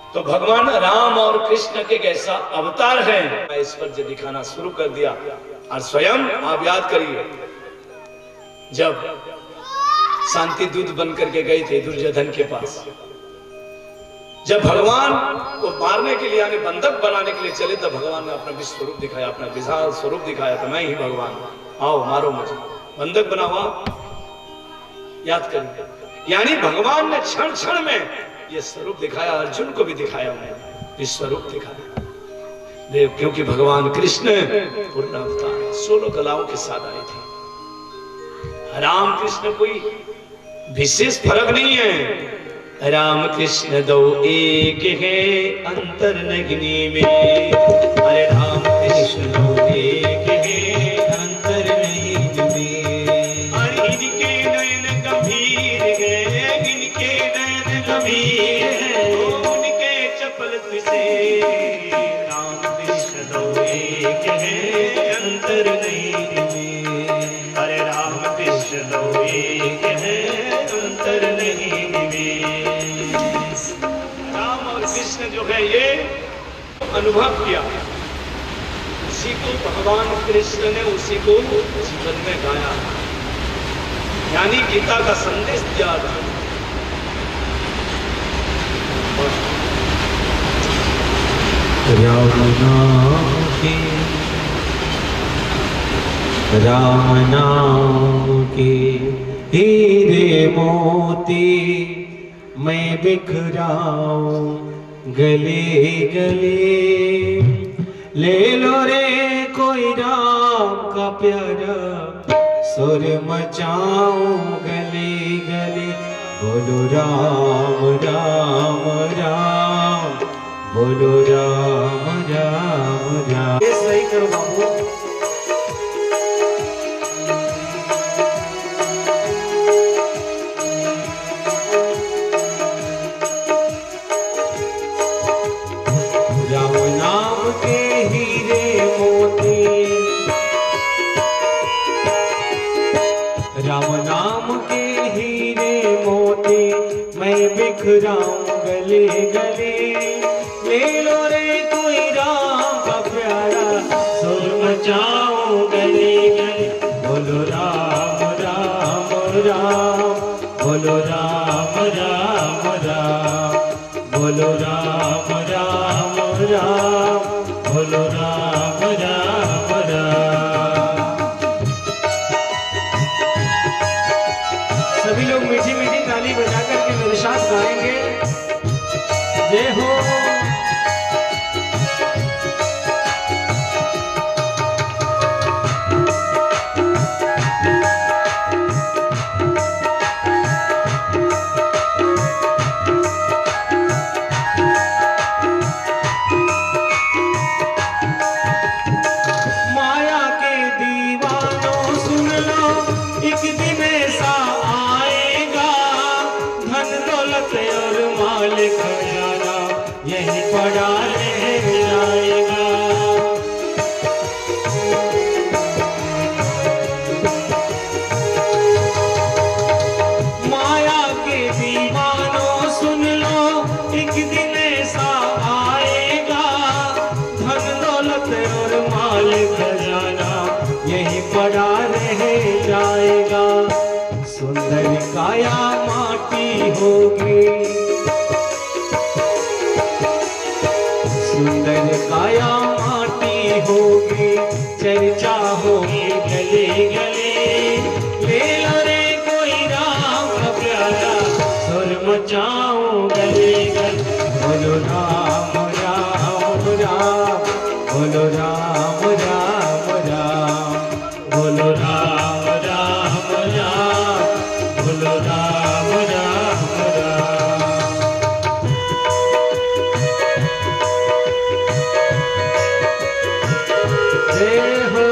तो भगवान राम और कृष्ण के कैसा अवतार है, ऐश्वर्य दिखाना शुरू कर दिया। और स्वयं आप याद करिए, जब शांति दूत बन करके गए थे दुर्योधन के पास, जब भगवान को मारने के लिए, यानी बंधक बनाने के लिए चले, तब भगवान ने अपना विश्व स्वरूप दिखाया, अपना विशाल स्वरूप दिखाया, तो मैं ही भगवान, आओ मारो मुझे, बंधक बनाओ। याद करिए, यानी भगवान ने क्षण क्षण में ये स्वरूप दिखाया, अर्जुन को भी दिखाया, उन्हें विश्व स्वरूप दिखाया देव, क्योंकि भगवान कृष्ण पूर्ण अवतार 16 कलाओं के साथ आए थे। राम कृष्ण कोई विशेष फर्क नहीं है, राम कृष्ण दो एक है, अंतर नहीं में। अरे राम कृष्ण दो एक है, अंतर नहीं में। अरे इनके नयन गंभीर है, इनके नयन गंभीर है, उनके चपल से। राम कृष्ण दो एक है, अंतर नहीं में। अरे राम कृष्ण दो एक है, अंतर नहीं में। राम और कृष्ण जो है ये अनुभव किया, उसी को भगवान कृष्ण ने उसी को जीवन में गाया, यानी गीता का संदेश दिया था। राम नाम के हीरे मोती मैं बिखराऊं गले गले, ले लो रे कोई राम का प्यारा, सुर मचाऊं गले गले। बोलो राम राम राम, बोलो राम राम राम। ये सही करो बाबू। राम नाम के हीरे मोती, राम नाम के हीरे मोती मैं बिखराऊं गले गले, ले लो रे कोई राम का प्यारा, सुर मचाऊं गले गले। बोलो राम राम राम, बोलो राम राम राम, बोलो राम राम राम, बोलो राम राम राम। सभी लोग मीठी मीठी ताली बजा करके मेरे साथ गाएंगे, जय हो। माया के दीवानों सुन लो, एक दिन ऐसा आएगा, धन दौलत और माल खजाना यही पड़ा रह जाएगा। माया के दीवानों सुन लो, एक दिन ऐसा आएगा, धन दौलत और माल खजाना यही पड़ा रह जाएगा। सुंदर काया माटी होगी, सुंदर काया माटी होगी, चर्चा होगी गले गले, ले लो रे कोई राम का प्यारा, सुर मचाऊं गले गले। बोलो राम राम राम, बोलो राम राम राम, बोलो राम राम राम, बोलो राम राम राम। जय हो।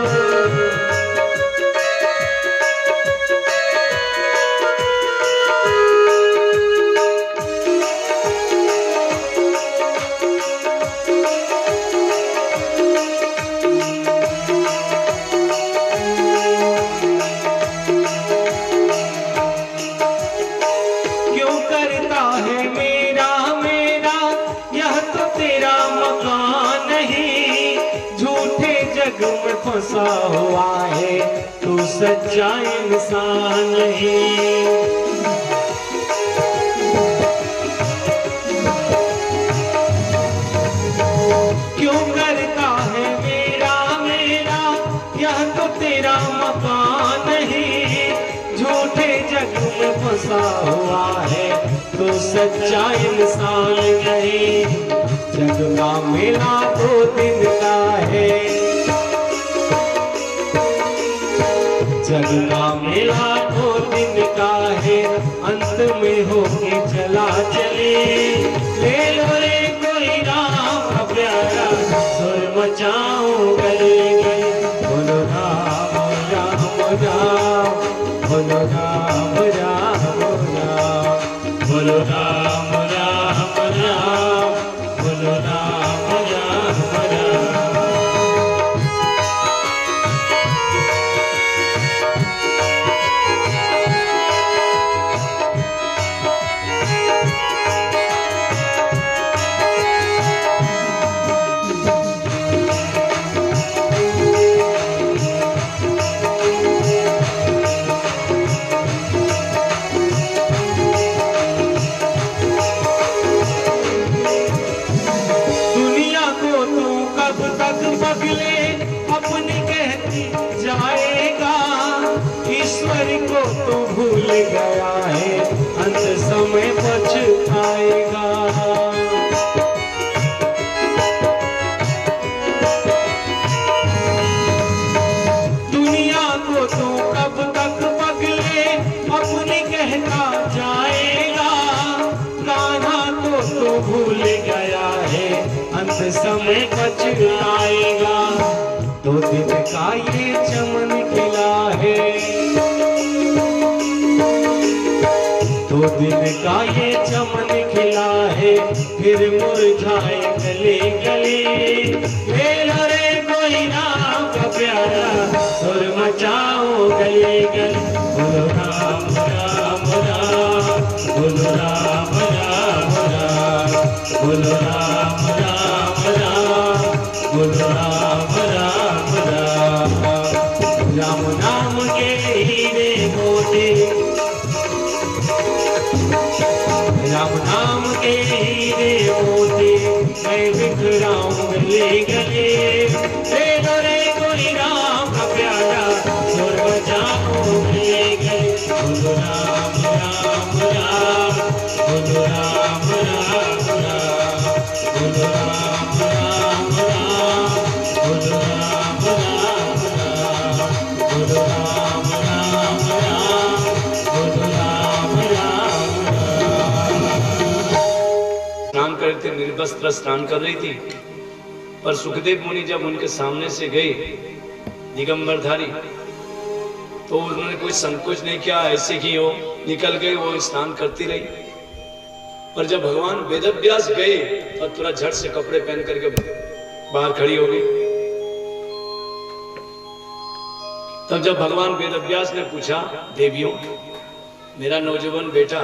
सच्चा इंसान नहीं। क्यों करता है मेरा मेरा, यह तो तेरा मकान नहीं। झूठे जग में फंसा हुआ है तो सच्चा इंसान नहीं। जग का मेला 2 दिन का है, जग का मेला 2 दिन का है। अंत में होके चला चले, ले लो रे कोई राम का प्यारा, सुर मचाओ गले गले। बोलो राम राम राम, बोलो राम राम राम, बोलो राम राम राम, बोलो राम राम राम। ईश्वर को तो भूल गया है, अंत समय पछताएगा। दुनिया को तो कब तक पगले अपनी कहता जाएगा। कान्हा तो भूल गया है, अंत समय पछताएगा। 2 दिन का ये चमन खिला है, 2 दिन का ये चमन खिला है, फिर मुरझाए गले गले। ले लो रे कोई राम का प्यारा, सुर मचाओ गले गले। बोलो राम राम राम, बोलो राम राम राम, बोलो राम राम राम, बोलो राम राम राम। राम नाम के हीरे मोती, राम नाम के हीरे मोती, मैं बिखराऊं गले गले। ले लो रे कोई राम का प्यारा, सुर बजाओ गले गले। बोलो राम राम राम, बोलो राम राम राम, बोलो राम राम राम, बोलो राम राम राम, बोलो राम राम राम, बोलो राम राम राम। स्नान करते निर्वस्त्र स्नान कर रही थी, पर सुखदेव मुनि जब उनके सामने से गए दिगंबरधारी, तो उन्होंने कोई संकोच नहीं किया, ऐसे ही हो निकल गए, वो स्नान करती रही। पर जब भगवान वेदव्यास गए तो तुरंत झट से कपड़े पहन करके बाहर खड़ी हो गई। तब जब भगवान वेदव्यास ने पूछा, देवियों मेरा नौजवान बेटा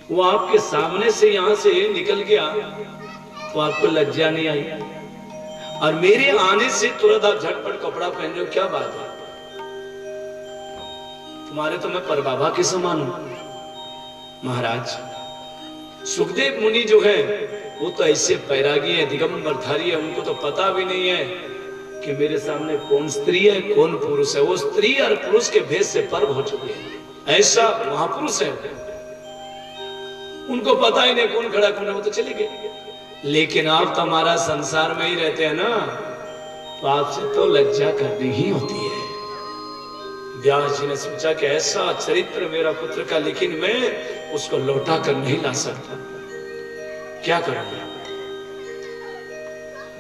वो आपके सामने से यहां से निकल गया तो आपको लज्जा नहीं आई, और मेरे आने से तुरंत आप झटपट कपड़ा पहन रहे हो, क्या बात है? तुम्हारे तो मैं परबाबा के समान हूं। महाराज सुखदेव मुनि जो है वो तो ऐसे बैरागी है, दिगंबरधारी है, उनको तो पता भी नहीं है कि मेरे सामने कौन स्त्री है कौन पुरुष है। वो स्त्री और पुरुष के भेद से पर्व हो चुके हैं, ऐसा महापुरुष है, उनको पता ही नहीं कौन खड़ा कौन है, वो तो चले गए। लेकिन आप तो हमारा संसार में ही रहते हैं ना, तो आपसे तो लज्जा करनी ही होती है। व्यास जी ने सोचा कि ऐसा चरित्र मेरा पुत्र का, लेकिन मैं उसको लौटा कर नहीं ला सकता, क्या करूंगा?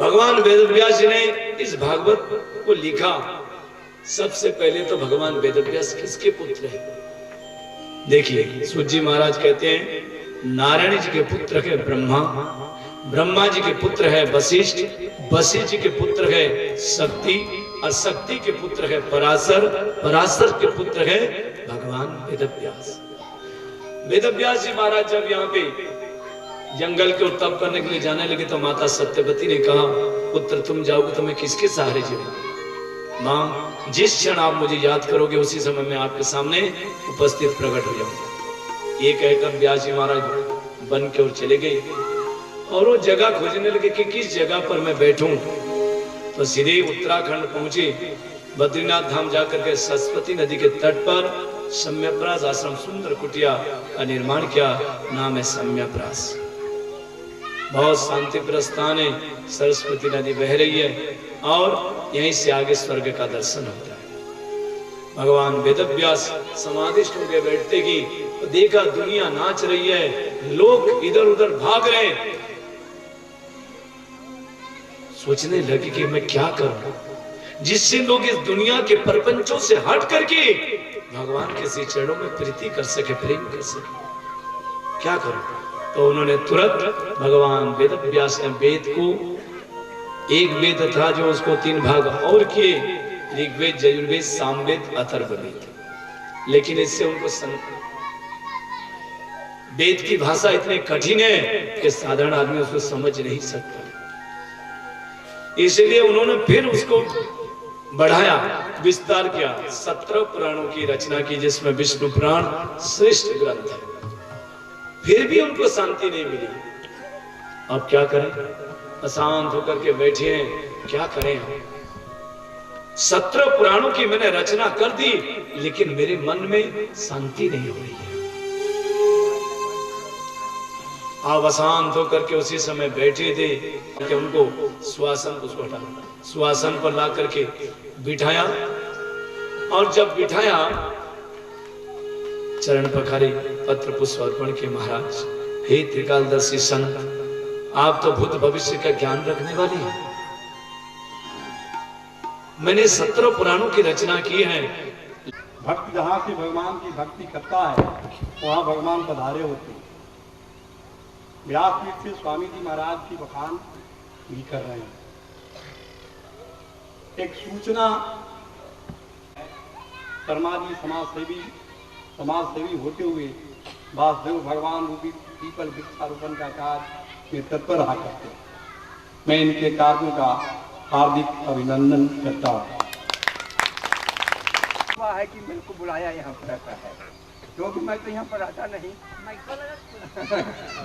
भगवान वेदव्यास जी ने इस भागवत को लिखा। सबसे पहले तो भगवान वेदव्यास किसके पुत्र हैं? देखिए सूत जी महाराज कहते हैं नारायण जी के पुत्र है ब्रह्मा, ब्रह्मा जी के पुत्र है वशिष्ठ, वशिष्ठ जी के पुत्र है शक्ति, और शक्ति के पुत्र है पराशर, पराशर के पुत्र है भगवान वेदव्यास। वेदव्यास जी महाराज जब यहाँ पे जंगल के तप करने के लिए जाने लगे तो माता सत्यवती ने कहा, पुत्र तुम जाओगे तो मैं किसके सहारे जाऊंगी? माँ जिस क्षण आप मुझे याद करोगे उसी समय मैं आपके सामने उपस्थित प्रकट हो जाऊंगा। ये कहकर व्यास जी महाराज बन के और चले गए और वो जगह खोजने लगे कि किस जगह पर मैं बैठूं। तो सीधे उत्तराखंड पहुंचे। बद्रीनाथ धाम जाकर के सरस्वती नदी के तट पर सम्यप्रास आश्रम सुंदर कुटिया का निर्माण किया। नाम है सम्यप्रास। बहुत शांति प्रस्थान है। सरस्वती नदी बह रही है और यहीं से आगे स्वर्ग का दर्शन होता है। भगवान वेदव्यास समाधिष्ट होकर बैठते ही तो देखा दुनिया नाच रही है, लोग इधर उधर भाग रहे हैं। सोचने लगे कि मैं क्या करूं जिससे लोग इस दुनिया के प्रपंचों से हट करके भगवान के श्री चरणों में प्रीति कर सके, प्रेम कर सके। क्या करूं? तो उन्होंने तुरंत भगवान वेदव्यास ने वेद को, एक वेद था जो उसको 3 भाग और किए, ऋग्वेद, यजुर्वेद, सामवेद, अथर्ववेद। लेकिन इससे उनको वेद की भाषा इतनी कठिन है कि साधारण आदमी उसको समझ नहीं सकता। इसलिए उन्होंने फिर उसको बढ़ाया, विस्तार किया। 17 पुराणों की रचना की जिसमें विष्णु पुराण श्रेष्ठ ग्रंथ है। फिर भी उनको शांति नहीं मिली। अब क्या करें? अशांत होकर के बैठे हैं, क्या करें हम? 17 पुराणों की मैंने रचना कर दी लेकिन मेरे मन में शांति नहीं हो रही है। आप अशांत होकर के उसी समय बैठे थे कि उनको सुआसन उसको हटा, सुआसन पर ला करके बिठाया और जब बिठाया चरण पखारे, पत्र पुष्प अर्पण के महाराज, हे त्रिकालदर्शी संत, आप तो भूत भविष्य का ज्ञान रखने वाले हैं। मैंने 17 पुराणों की रचना की है। भक्त जहाँ से भगवान की भक्ति करता है वहाँ भगवान पधारे होते हैं। व्यासपीठ से स्वामी जी महाराज की बखान भी कर रहे हैं। एक सूचना, शर्मा जी समाजसेवी होते हुए वासुदेव भगवान रूपी पीपल वृक्षारोपण का कार्य में तत्पर रहा करते। मैं इनके कार्यों का हार्दिक अभिनंदन करता हूँ। है कि मेरे को बुलाया यहाँ पर आता है, क्योंकि मैं तो यहाँ पर आता नहीं।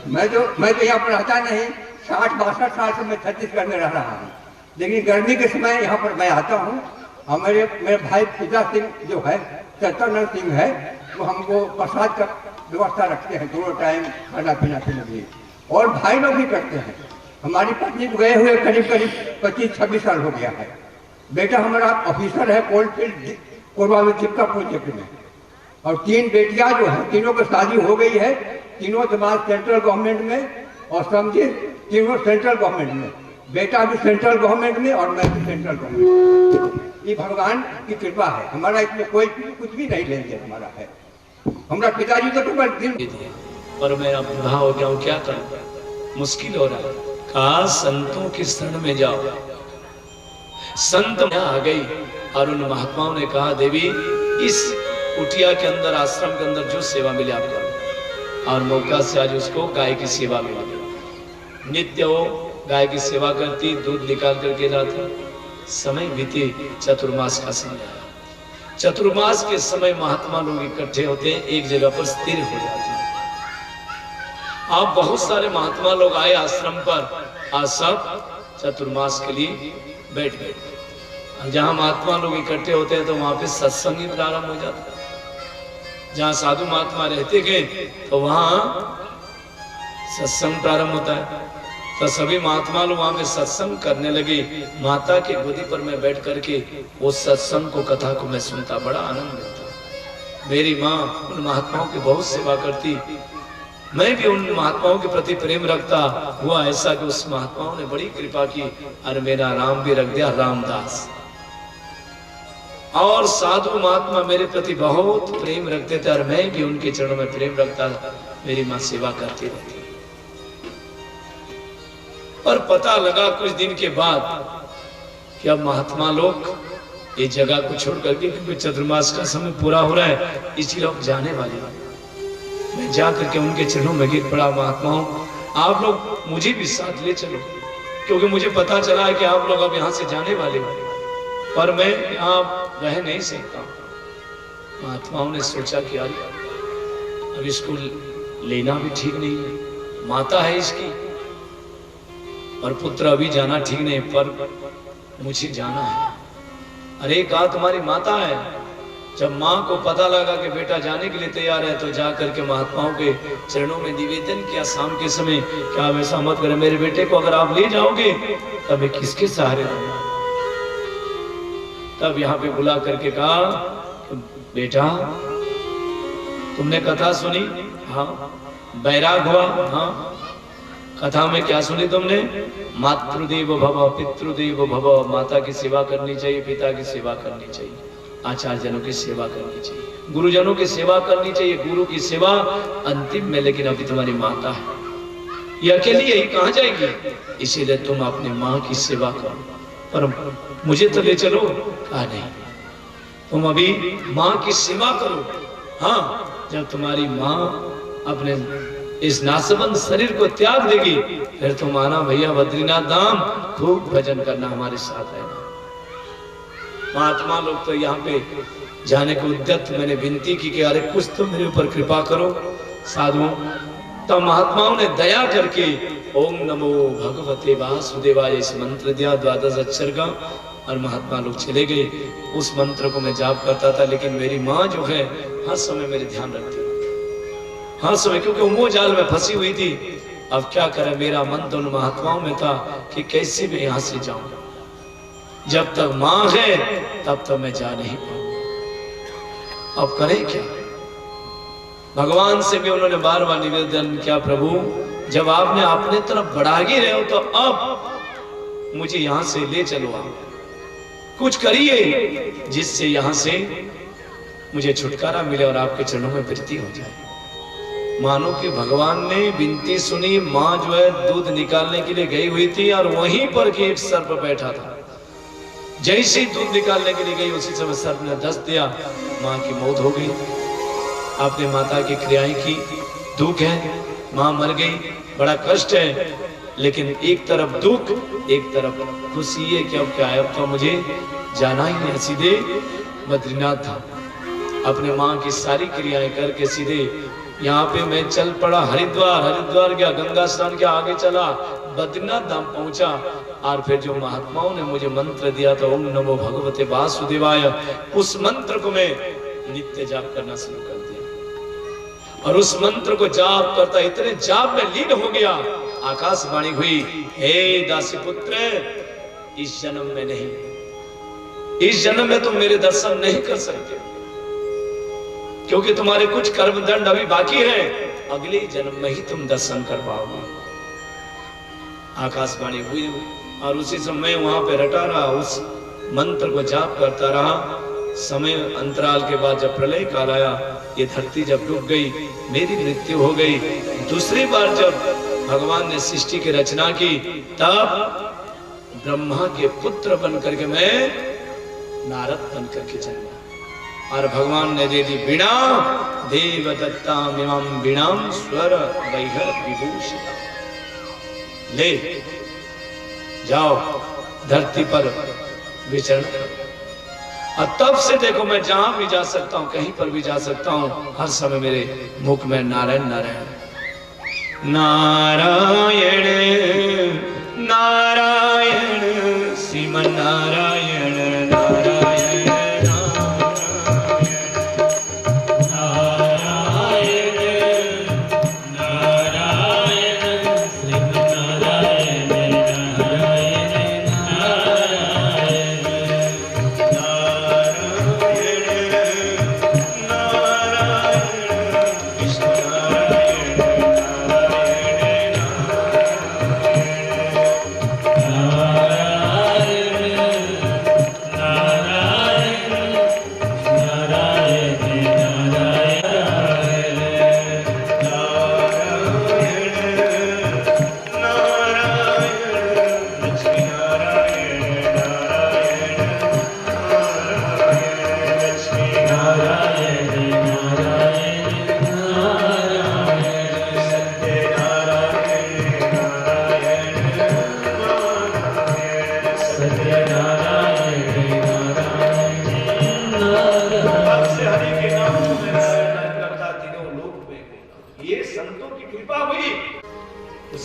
मैं तो यहाँ पर आता नहीं। 60-62 साल से मैं छत्तीसगढ़ में रह रहा हूँ, लेकिन गर्मी के समय यहाँ पर मैं आता हूँ। हमारे मेरे भाई पूजा सिंह जो है, सत्यनारायण सिंह है, वो हमको प्रसाद का व्यवस्था रखते हैं, दोनों टाइम खाना पीना के लिए, और भाई लोग भी करते हैं। हमारी पत्नी को गए हुए करीब 25-26 साल हो गया है। बेटा हमारा ऑफिसर है कोलफील्ड कोरबा में, चिपका प्रोजेक्ट में, और 3 बेटियां जो है, तीनों की शादी हो गई है। तीनों समाज सेंट्रल गवर्नमेंट में, और समझे तीनों सेंट्रल गवर्नमेंट में। बेटा भी सेंट्रल गवर्नमेंट में और मैं भी सेंट्रल गवर्नमेंट। ये भगवान की कृपा है। हमारा इसमें कोई कुछ भी नहीं लेंगे हमारा है। हमारा पिताजी तो केवल दिन और मैं अब बूढ़ा हो गया हूँ, क्या करूँ? मुश्किल हो रहा है। कहा संतों की शरण में जाओ। संत आ गई और उन महात्माओं ने कहा, देवी इस कुटिया के अंदर, आश्रम के अंदर जो सेवा मिले आप करो। और मौका से आज उसको गाय की सेवा मिली। नित्य वो गाय की सेवा करती, दूध निकाल करके लाती। समय बीते, चतुर्मास का समय आया। चतुर्मास के समय महात्मा लोग इकट्ठे होते हैं, एक जगह पर स्थिर हो जाते हैं। आप बहुत सारे महात्मा लोग आए आश्रम पर, आज सब चतुर्मास के लिए बैठ गए। जहां महात्मा लोग इकट्ठे होते हैं तो वहां पे सत्संग ही प्रारंभ हो जाता है। जहां साधु महात्मा रहते गए तो वहां सत्संग प्रारंभ होता है। तो सभी महात्मा लोग वहां पे सत्संग करने लगे। माता की गोदी पर मैं बैठ करके वो सत्संग को, कथा को मैं सुनता, बड़ा आनंद मिलता। मेरी माँ उन महात्माओं की बहुत सेवा करती, मैं भी उन महात्माओं के प्रति प्रेम रखता। हुआ ऐसा कि उस महात्माओं ने बड़ी कृपा की और मेरा नाम भी रख दिया रामदास। और साधु महात्मा मेरे प्रति बहुत प्रेम रखते थे और मैं भी उनके चरणों में प्रेम रखता था। मेरी माँ सेवा करती रहती। और पता लगा कुछ दिन के बाद कि अब महात्मा लोग ये जगह को छोड़ करके, क्योंकि चतुर्मास का समय पूरा हो रहा है, इसलिए लोग जाने वाले हैं। मैं जा करके उनके चरणों में गिर पड़ा, महात्माओं आप लोग मुझे भी साथ ले चलो, क्योंकि मुझे पता चला है कि आप लोग अब यहाँ से जाने वाले हो। पर मैं यहाँ रह नहीं सकता। महात्माओं ने सोचा कि यार अब इसको लेना भी ठीक नहीं है, माता है इसकी, और पुत्र अभी जाना ठीक नहीं, पर मुझे जाना है। अरे कहा तुम्हारी माता है। जब माँ को पता लगा कि बेटा जाने के लिए तैयार है तो जा करके महात्माओं के चरणों में निवेदन किया शाम के समय, क्या आप ऐसा मत करें, मेरे बेटे को अगर आप ले जाओगे तब मैं किसके सहारे रहूंगा। तब यहाँ पे बुला करके कहा, बेटा तुमने कथा सुनी? हाँ। बैराग हुआ? हाँ। कथा में क्या सुनी तुमने? मातृदेव भव पितृदेव भव, माता की सेवा करनी चाहिए, पिता की सेवा करनी चाहिए, आचार्यजनों की सेवा करनी चाहिए, गुरुजनों की सेवा करनी चाहिए, गुरु की सेवा अंतिम में, लेकिन अभी तुम्हारी माता है, ये अकेली यही कहाँ जाएगी, इसीलिए तुम अपनी माँ की सेवा करो, पर मुझे तो ले चलो। कहा नहीं, तुम अभी माँ की सेवा करो। हाँ, जब तुम्हारी माँ अपने इस नासबंद शरीर को त्याग देगी फिर तुम आना भैया बद्रीनाथ धाम, खूब भजन करना, हमारे साथ रहना। महात्मा लोग तो यहाँ पे जाने को उद्यत, मैंने विनती की कि अरे कुछ तो मेरे ऊपर कृपा करो साधुओं। तब महात्माओं ने दया करके ओम नमो भगवते वासुदेवाय इस मंत्र दिया 12 अक्षर का, और महात्मा लोग चले गए। उस मंत्र को मैं जाप करता था, लेकिन मेरी माँ जो है हर समय मेरे ध्यान रखती, हर समय, क्योंकि वो मोह जाल में फंसी हुई थी। अब क्या करें, मेरा मन तो उन महात्माओं में था कि कैसे मैं यहाँ से जाऊं, जब तक माँ है तब तक मैं जा नहीं पाऊंगा। अब करें क्या? भगवान से भी उन्होंने बार बार निवेदन किया, प्रभु जब आपने अपने तरफ बढ़ा ही रहे हो तो अब मुझे यहाँ से ले चलो, आप कुछ करिए जिससे यहाँ से मुझे छुटकारा मिले और आपके चरणों में प्रीति हो जाए। मानो कि भगवान ने विनती सुनी, माँ जो है दूध निकालने के लिए गई हुई थी और वहीं पर कि एक सर्प बैठा था। जैसे ही दूध निकालने के लिए गई उसी समय सर्प ने दस दिया, माँ की मौत हो गई। आपने माता की क्रियाएं की, दुख है, माँ मर गई, बड़ा कष्ट है, लेकिन एक तरफ दुख एक तरफ खुशी है कि अब क्या है, अब तो मुझे जाना ही है सीधे बद्रीनाथ धाम। अपने माँ की सारी क्रियाएं करके सीधे यहाँ पे मैं चल पड़ा हरिद्वार, हरिद्वार गया, गंगा स्नान किया, आगे चला, बद्रीनाथ धाम पहुंचा। और फिर जो महात्माओं ने मुझे मंत्र दिया था ओम नमो भगवते वासुदेवाय, उस मंत्र को मैं नित्य जाप करना शुरू कर दिया। और उस मंत्र को जाप करता इतने जाप में लीन हो गया, आकाशवाणी हुई, हे दासी पुत्र, इस जन्म में नहीं, इस जन्म में तुम मेरे दर्शन नहीं कर सकते, क्योंकि तुम्हारे कुछ कर्म दंड अभी बाकी है, अगले जन्म में ही तुम दर्शन कर पाओगे। आकाशवाणी हुई और उसी समय वहां पे रटा रहा, उस मंत्र को जाप करता रहा। समय अंतराल के बाद जब प्रलय काल आया, ये धरती जब डूब गई, मेरी मृत्यु हो गई। दूसरी बार जब भगवान ने सृष्टि की रचना की, तब ब्रह्मा के पुत्र बनकर के मैं नारद बनकर के जन्मा। और भगवान ने दे दी वीणा, देव दत्ता मिमं वीणाम स्वर वैहर विभूषिता। ले जाओ धरती पर विचरण करो। और तब से देखो मैं जहां भी जा सकता हूं, कहीं पर भी जा सकता हूं, हर समय मेरे मुख में नारायण नारायण नारायण नारायण श्रीमन नारायण नारायण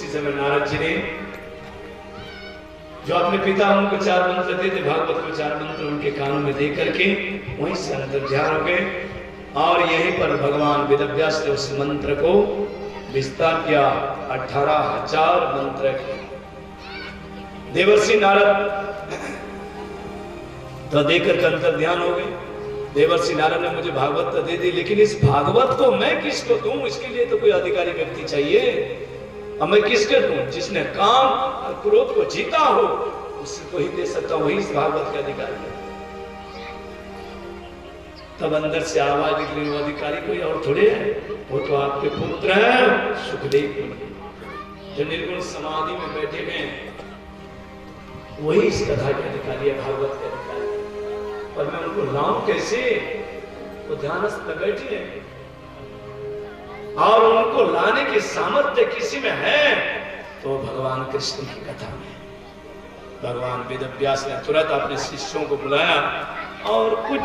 समय नारद जी ने जो अपने पिता उनको 4 मंत्र देते थे, भागवत को 4 मंत्र उनके कानों में दे करके वहीं से अंतर्ध्यान हो गए और यहीं पर भगवान वेदव्यास ने उस मंत्र को विस्तार किया। 18,000 मंत्र के देवर्षि नारद तो देकर के अंतर्ध्यान हो गए। देवर्षि नारद ने मुझे भागवत तो दे दी, लेकिन इस भागवत को मैं किसको दूं? इसके लिए तो कोई अधिकारी व्यक्ति चाहिए। अब मैं किसके दूं? जिसने काम और क्रोध को जीता हो उससे को ही दे सकता, वही इस भागवत के अधिकारी है। तब अंदर से आवाज निकली, वो अधिकारी कोई और थोड़े है, वो तो आपके पुत्र हैं सुखदेव जो निर्गुण समाधि में बैठे हैं, वही इस कथा के अधिकारी है, भागवत के अधिकारी। और मैं उनको लाऊं कैसे? वो ध्यानस्थ में बैठे हैं और उनको लाने की सामर्थ्य किसी में है तो भगवान कृष्ण की कथा में। भगवान वेदव्यास ने तुरंत अपने शिष्यों को बुलाया और कुछ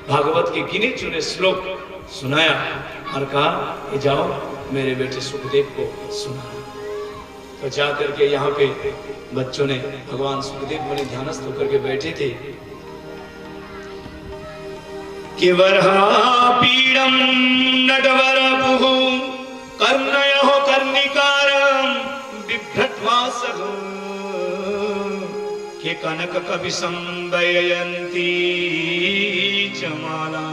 भागवत के गिने चुने श्लोक सुनाया और कहा ये जाओ मेरे बेटे सुखदेव को सुनाना। तो जाकर के यहाँ पे बच्चों ने, भगवान सुखदेव बड़े ध्यानस्थ होकर के बैठे थे कि वरहापीडं नटवरपुः कर्णयोः कर्णिकारं बिभ्रत्वासः के कनक कवि संवययन्ती च माला।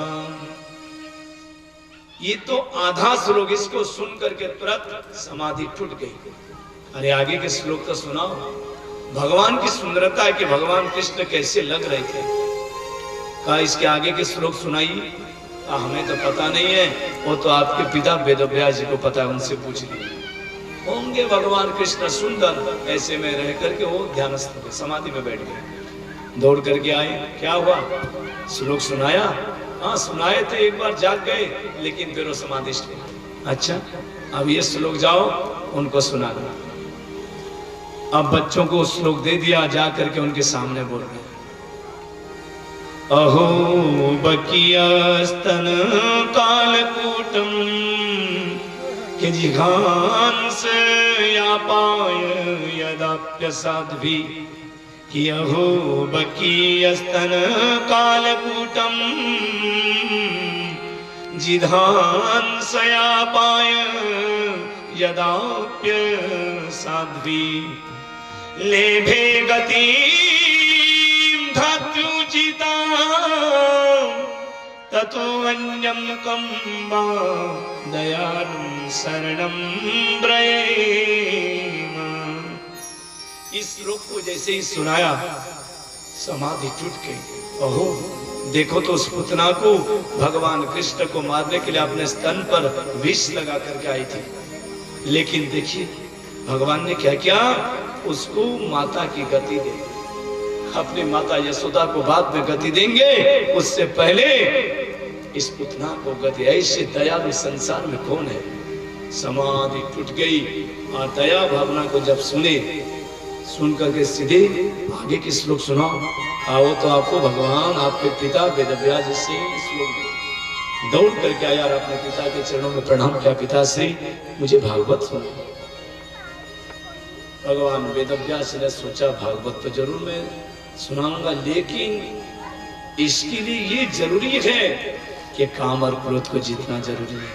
ये तो आधा श्लोक, इसको सुन करके तुरंत समाधि टूट गई। अरे आगे के श्लोक तो सुनाओ। भगवान की सुंदरता है कि भगवान कृष्ण कैसे लग रहे थे। कहा इसके आगे के श्लोक सुनाइए। हमें तो पता नहीं है, वो तो आपके पिता वेदव्यास जी को पता है, उनसे पूछ लीजिए। होंगे भगवान कृष्ण सुंदर, ऐसे में रह करके वो ध्यानस्थ हो गए, समाधि में बैठ गए। दौड़ करके आए, क्या हुआ? श्लोक सुनाया? हाँ सुनाए थे, एक बार जाग गए, लेकिन फिर वो समाधिष्ठ हुए। अच्छा अब ये श्लोक जाओ उनको सुना दो। अब बच्चों को श्लोक दे दिया, जा करके उनके सामने बोल रहे, अहो बकियस्तन कालकूटम के जिघांस यापाय यदाप्यसाध्वी कि अहो बकियस्तन कालकूटम जिघांस यापाय यदाप्यसाध्वी लेभे गति धात्रुचिता ततो अन्यं कं वा दयालुं शरणं व्रजेम। इस श्लोक को जैसे ही सुनाया समाधि टूट गई। ओहो देखो तो उस पुतना को भगवान कृष्ण को मारने के लिए अपने स्तन पर विष लगा करके आई थी, लेकिन देखिए भगवान ने क्या किया, उसको माता की गति दे। अपनी माता यशोदा को बाद में गति देंगे, उससे पहले इस पुतना को गति। ऐसे दयालु संसार में कौन है? समाधि टूट गई और दया भावना को जब सुने, सुन करके सीधे आगे की श्लोक सुनाओ। आओ तो आपको भगवान आपके पिता वेदव्यास जी से श्लोक दौड़ करके आया और अपने पिता के चरणों में प्रणाम किया, पिताश्री मुझे भागवत सुनाओ। भगवान वेदव्यास ने सोचा भागवत तो जरूर मैं सुनाऊंगा, लेकिन इसके लिए ये जरूरी है कि काम और क्रोध को जीतना जरूरी है।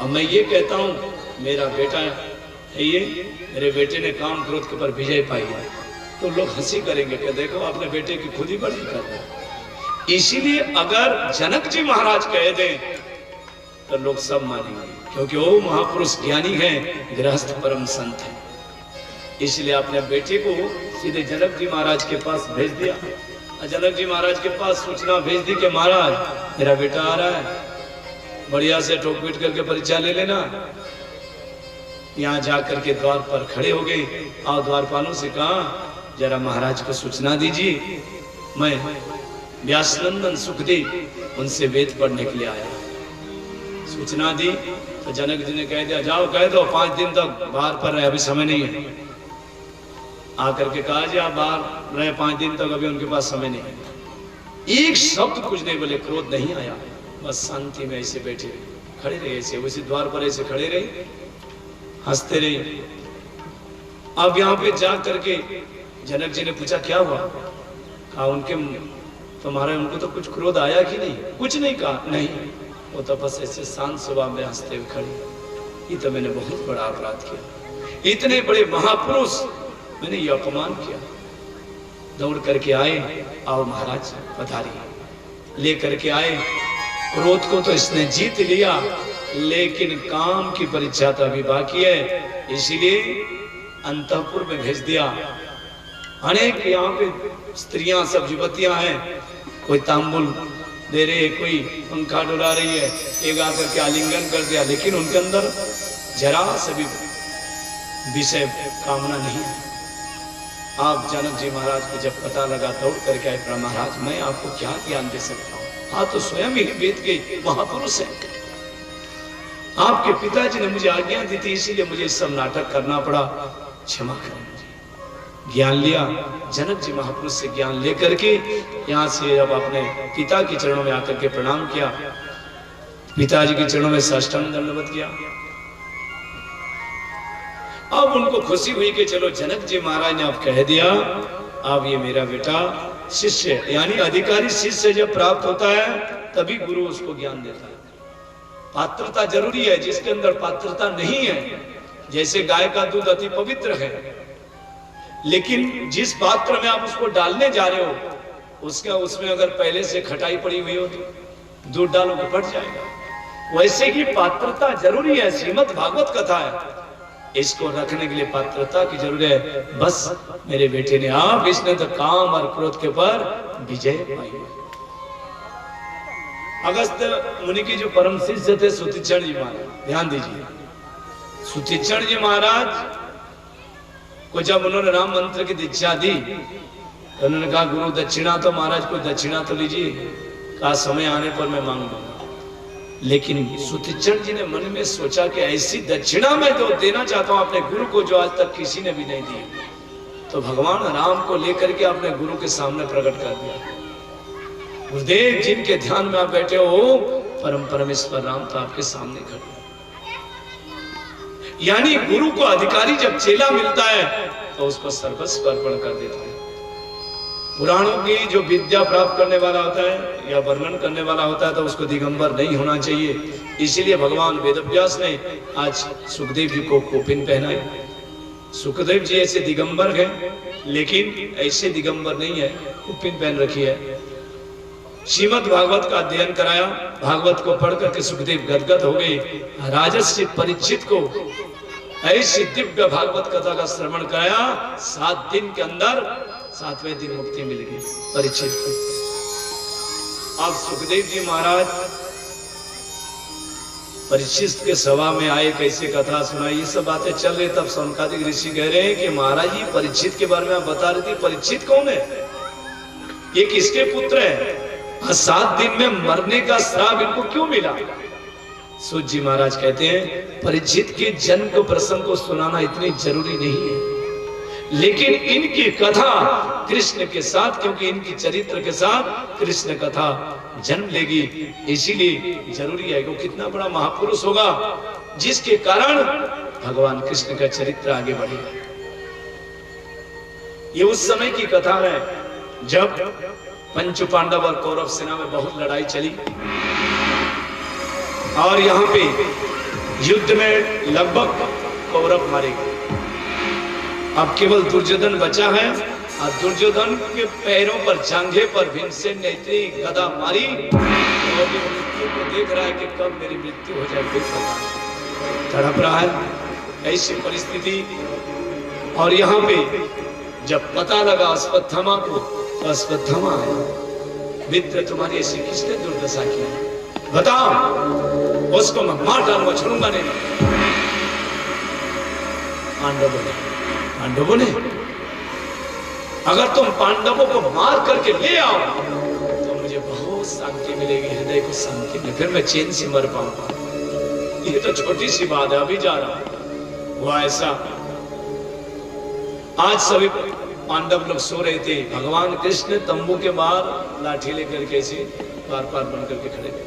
अब मैं ये कहता हूँ मेरा बेटा है ये, मेरे बेटे ने काम क्रोध के ऊपर विजय पाई है, तो लोग हंसी करेंगे कि देखो अपने बेटे की खुद ही बड़ी कर रहे हैं। इसीलिए अगर जनक जी महाराज कह दें तो लोग सब मानेंगे, क्योंकि वो महापुरुष ज्ञानी है, गृहस्थ परम संत है। इसलिए अपने बेटे को सीधे जनक जी महाराज के पास भेज दिया। जनक जी महाराज के पास सूचना भेज दी कि महाराज मेरा बेटा आ रहा है, बढ़िया से ठोक पीट करके परीक्षा ले लेना। यहाँ जाकर के द्वार पर खड़े हो गए और द्वारपालों से कहा जरा महाराज को सूचना दीजिए, मैं व्यासनंदन सुखदेव उनसे वेद पढ़ने के लिए आया। सूचना दी तो जनक जी ने कह दिया जाओ कह दो 5 दिन तक बाहर पर रहे, अभी समय नहीं है। आकर के कहा जी आप बाहर रहे 5 दिन तक, अभी उनके पास समय नहीं है। एक शब्द कुछ नहीं बोले, क्रोध नहीं आया, बस शांति में ऐसे बैठे खड़े रहे, ऐसे उसी द्वार पर ऐसे खड़े रहे, हंसते रहे। अब यहाँ पे जा करके जनक जी ने पूछा क्या हुआ? कहा उनके तुम्हारे उनको तो कुछ क्रोध आया कि नहीं? कुछ नहीं कहा। नहीं, वो तो बस ऐसे शांत स्वभाव में हंसते हुए खड़ी। ये तो मैंने बहुत बड़ा अपराध किया, इतने बड़े महापुरुष मैंने ये अपमान किया। दौड़ करके आए, आओ महाराज पधारिए। ले करके आए। क्रोध को तो इसने जीत लिया, लेकिन काम की परीक्षा तो अभी बाकी है, इसीलिए अंतःपुर में भेज दिया। अनेक यहाँ पे स्त्रियां सब युवतियां हैं, कोई तांबुल दे रही है, कोई पंखा डुला रही है, एक आकर के आलिंगन कर दिया, लेकिन उनके अंदर जरा से भी विषय कामना नहीं है। आप जनक जी महाराज को जब पता लगा दौड़ करके आए, महाराज मैं आपको क्या ज्ञान दे सकता हूँ? हाँ तो स्वयं ही वेद के महापुरुष है, आपके पिताजी ने मुझे आज्ञा दी थी, इसीलिए मुझे सब नाटक करना पड़ा, क्षमा करें मुझे। ज्ञान लिया जनक जी महापुरुष से, ज्ञान लेकर के यहाँ से अब अपने पिता के चरणों में आकर के प्रणाम किया, पिताजी के चरणों में साष्टांग दंडवत किया। अब उनको खुशी हुई कि चलो जनक जी महाराज ने अब कह दिया, अब ये मेरा बेटा शिष्य, यानी अधिकारी शिष्य जब प्राप्त होता है तभी गुरु उसको ज्ञान देता है। पात्रता जरूरी है, जिसके अंदर पात्रता नहीं है, जैसे गाय का दूध अति पवित्र है, लेकिन जिस पात्र में आप उसको डालने जा रहे हो उसमें अगर पहले से खटाई पड़ी हुई हो तो दूध डालो तो फट जाएगा। वैसे ही पात्रता जरूरी है। श्रीमद् भागवत कथा है, इसको रखने के लिए पात्रता की जरूरत है। बस मेरे बेटे ने आप इसने तो काम और क्रोध के ऊपर विजय पाई। अगस्त मुनि के जो परम शिष्य थे सुतीक्षण जी महाराज, ध्यान दीजिए, सुतीक्षण जी महाराज को जब उन्होंने राम मंत्र की दीक्षा दी तो उन्होंने कहा गुरु दक्षिणा तो महाराज को दक्षिणा तो लीजिए, कहा समय आने पर मैं मांग लूंगा। लेकिन सुतीक्षण जी ने मन में सोचा कि ऐसी दक्षिणा मैं तो देना चाहता हूं अपने गुरु को जो आज तक किसी ने भी नहीं दी। तो भगवान राम को लेकर के अपने गुरु के सामने प्रकट कर दिया। गुरुदेव जिनके ध्यान में आप बैठे हो, परम परमेश्वर राम तो आपके सामने खड़े। यानी गुरु को अधिकारी जब चेला मिलता है तो उसको सर्वस्व अर्पण कर देता है। पुराणों की जो विद्या प्राप्त करने वाला होता है या वर्णन करने वाला होता है तो उसको दिगंबर नहीं होना चाहिए। इसीलिए भगवान वेदव्यास ने आज सुखदेव जी को कोपिन पहनाए। सुखदेव जी ऐसे दिगंबर हैं, लेकिन ऐसे दिगंबर नहीं है, कोपिन पहन रखी है। श्रीमद् भागवत का अध्ययन कराया, भागवत को पढ़ करके सुखदेव गदगद हो गए। राजर्षि परीक्षित को ऐसी दिव्य भागवत कथा का श्रवण कराया, 7 दिन के अंदर 7वें दिन मुक्ति मिल गई परीक्षित को। अब सुखदेव जी महाराज परीक्षित के सभा में आए, कैसे कथा सुनाई, ये सब बातें चल रही। तब सनकादिक ऋषि कह रहे हैं कि महाराज जी परीक्षित के बारे में आप बता रहे थे, परीक्षित कौन है, ये किसके पुत्र है, 7 दिन में मरने का श्राप इनको क्यों मिला? सूत जी महाराज कहते हैं परीक्षित के जन्म को प्रसंग को सुनाना इतनी जरूरी नहीं है, लेकिन इनकी कथा कृष्ण के साथ, क्योंकि इनकी चरित्र के साथ कृष्ण कथा जन्म लेगी, इसीलिए जरूरी है। वो कितना बड़ा महापुरुष होगा जिसके कारण भगवान कृष्ण का चरित्र आगे बढ़ेगा। ये उस समय की कथा है जब पंचु पांडव और कौरव सेना में बहुत लड़ाई चली और यहाँ पे युद्ध में लगभग कौरव मारे गए। अब केवल दुर्योधन बचा है और दुर्योधन के पैरों पर, जांघे पर भीमसेन ने इतनी गदा मारी और मृत्यु को देख रहा है कि कब मेरी मृत्यु हो जाए, कोई पता नहीं, तड़प रहा है। ऐसी परिस्थिति। और यहाँ पे जब पता लगा अश्वत्थामा को, तो अश्वत्थामा आया, मित्र तुम्हारी ऐसी किसने दुर्दशा की है, बताओ, उसको मैं मार डालूंगा, छोड़ूंगा नहीं। पांडवों ने अगर तुम पांडवों को मार करके ले आओ तो मुझे बहुत शांति मिलेगी, हृदय को शांति मिलेगी, फिर मैं चैन से मर पाऊंगा। ये तो छोटी सी बात है, अभी जा रहा हुआ ऐसा। आज सभी पांडव लोग सो रहे थे, भगवान कृष्ण तंबू के बाहर लाठी लेकर के ऐसे पार पार बन करके खड़े थे।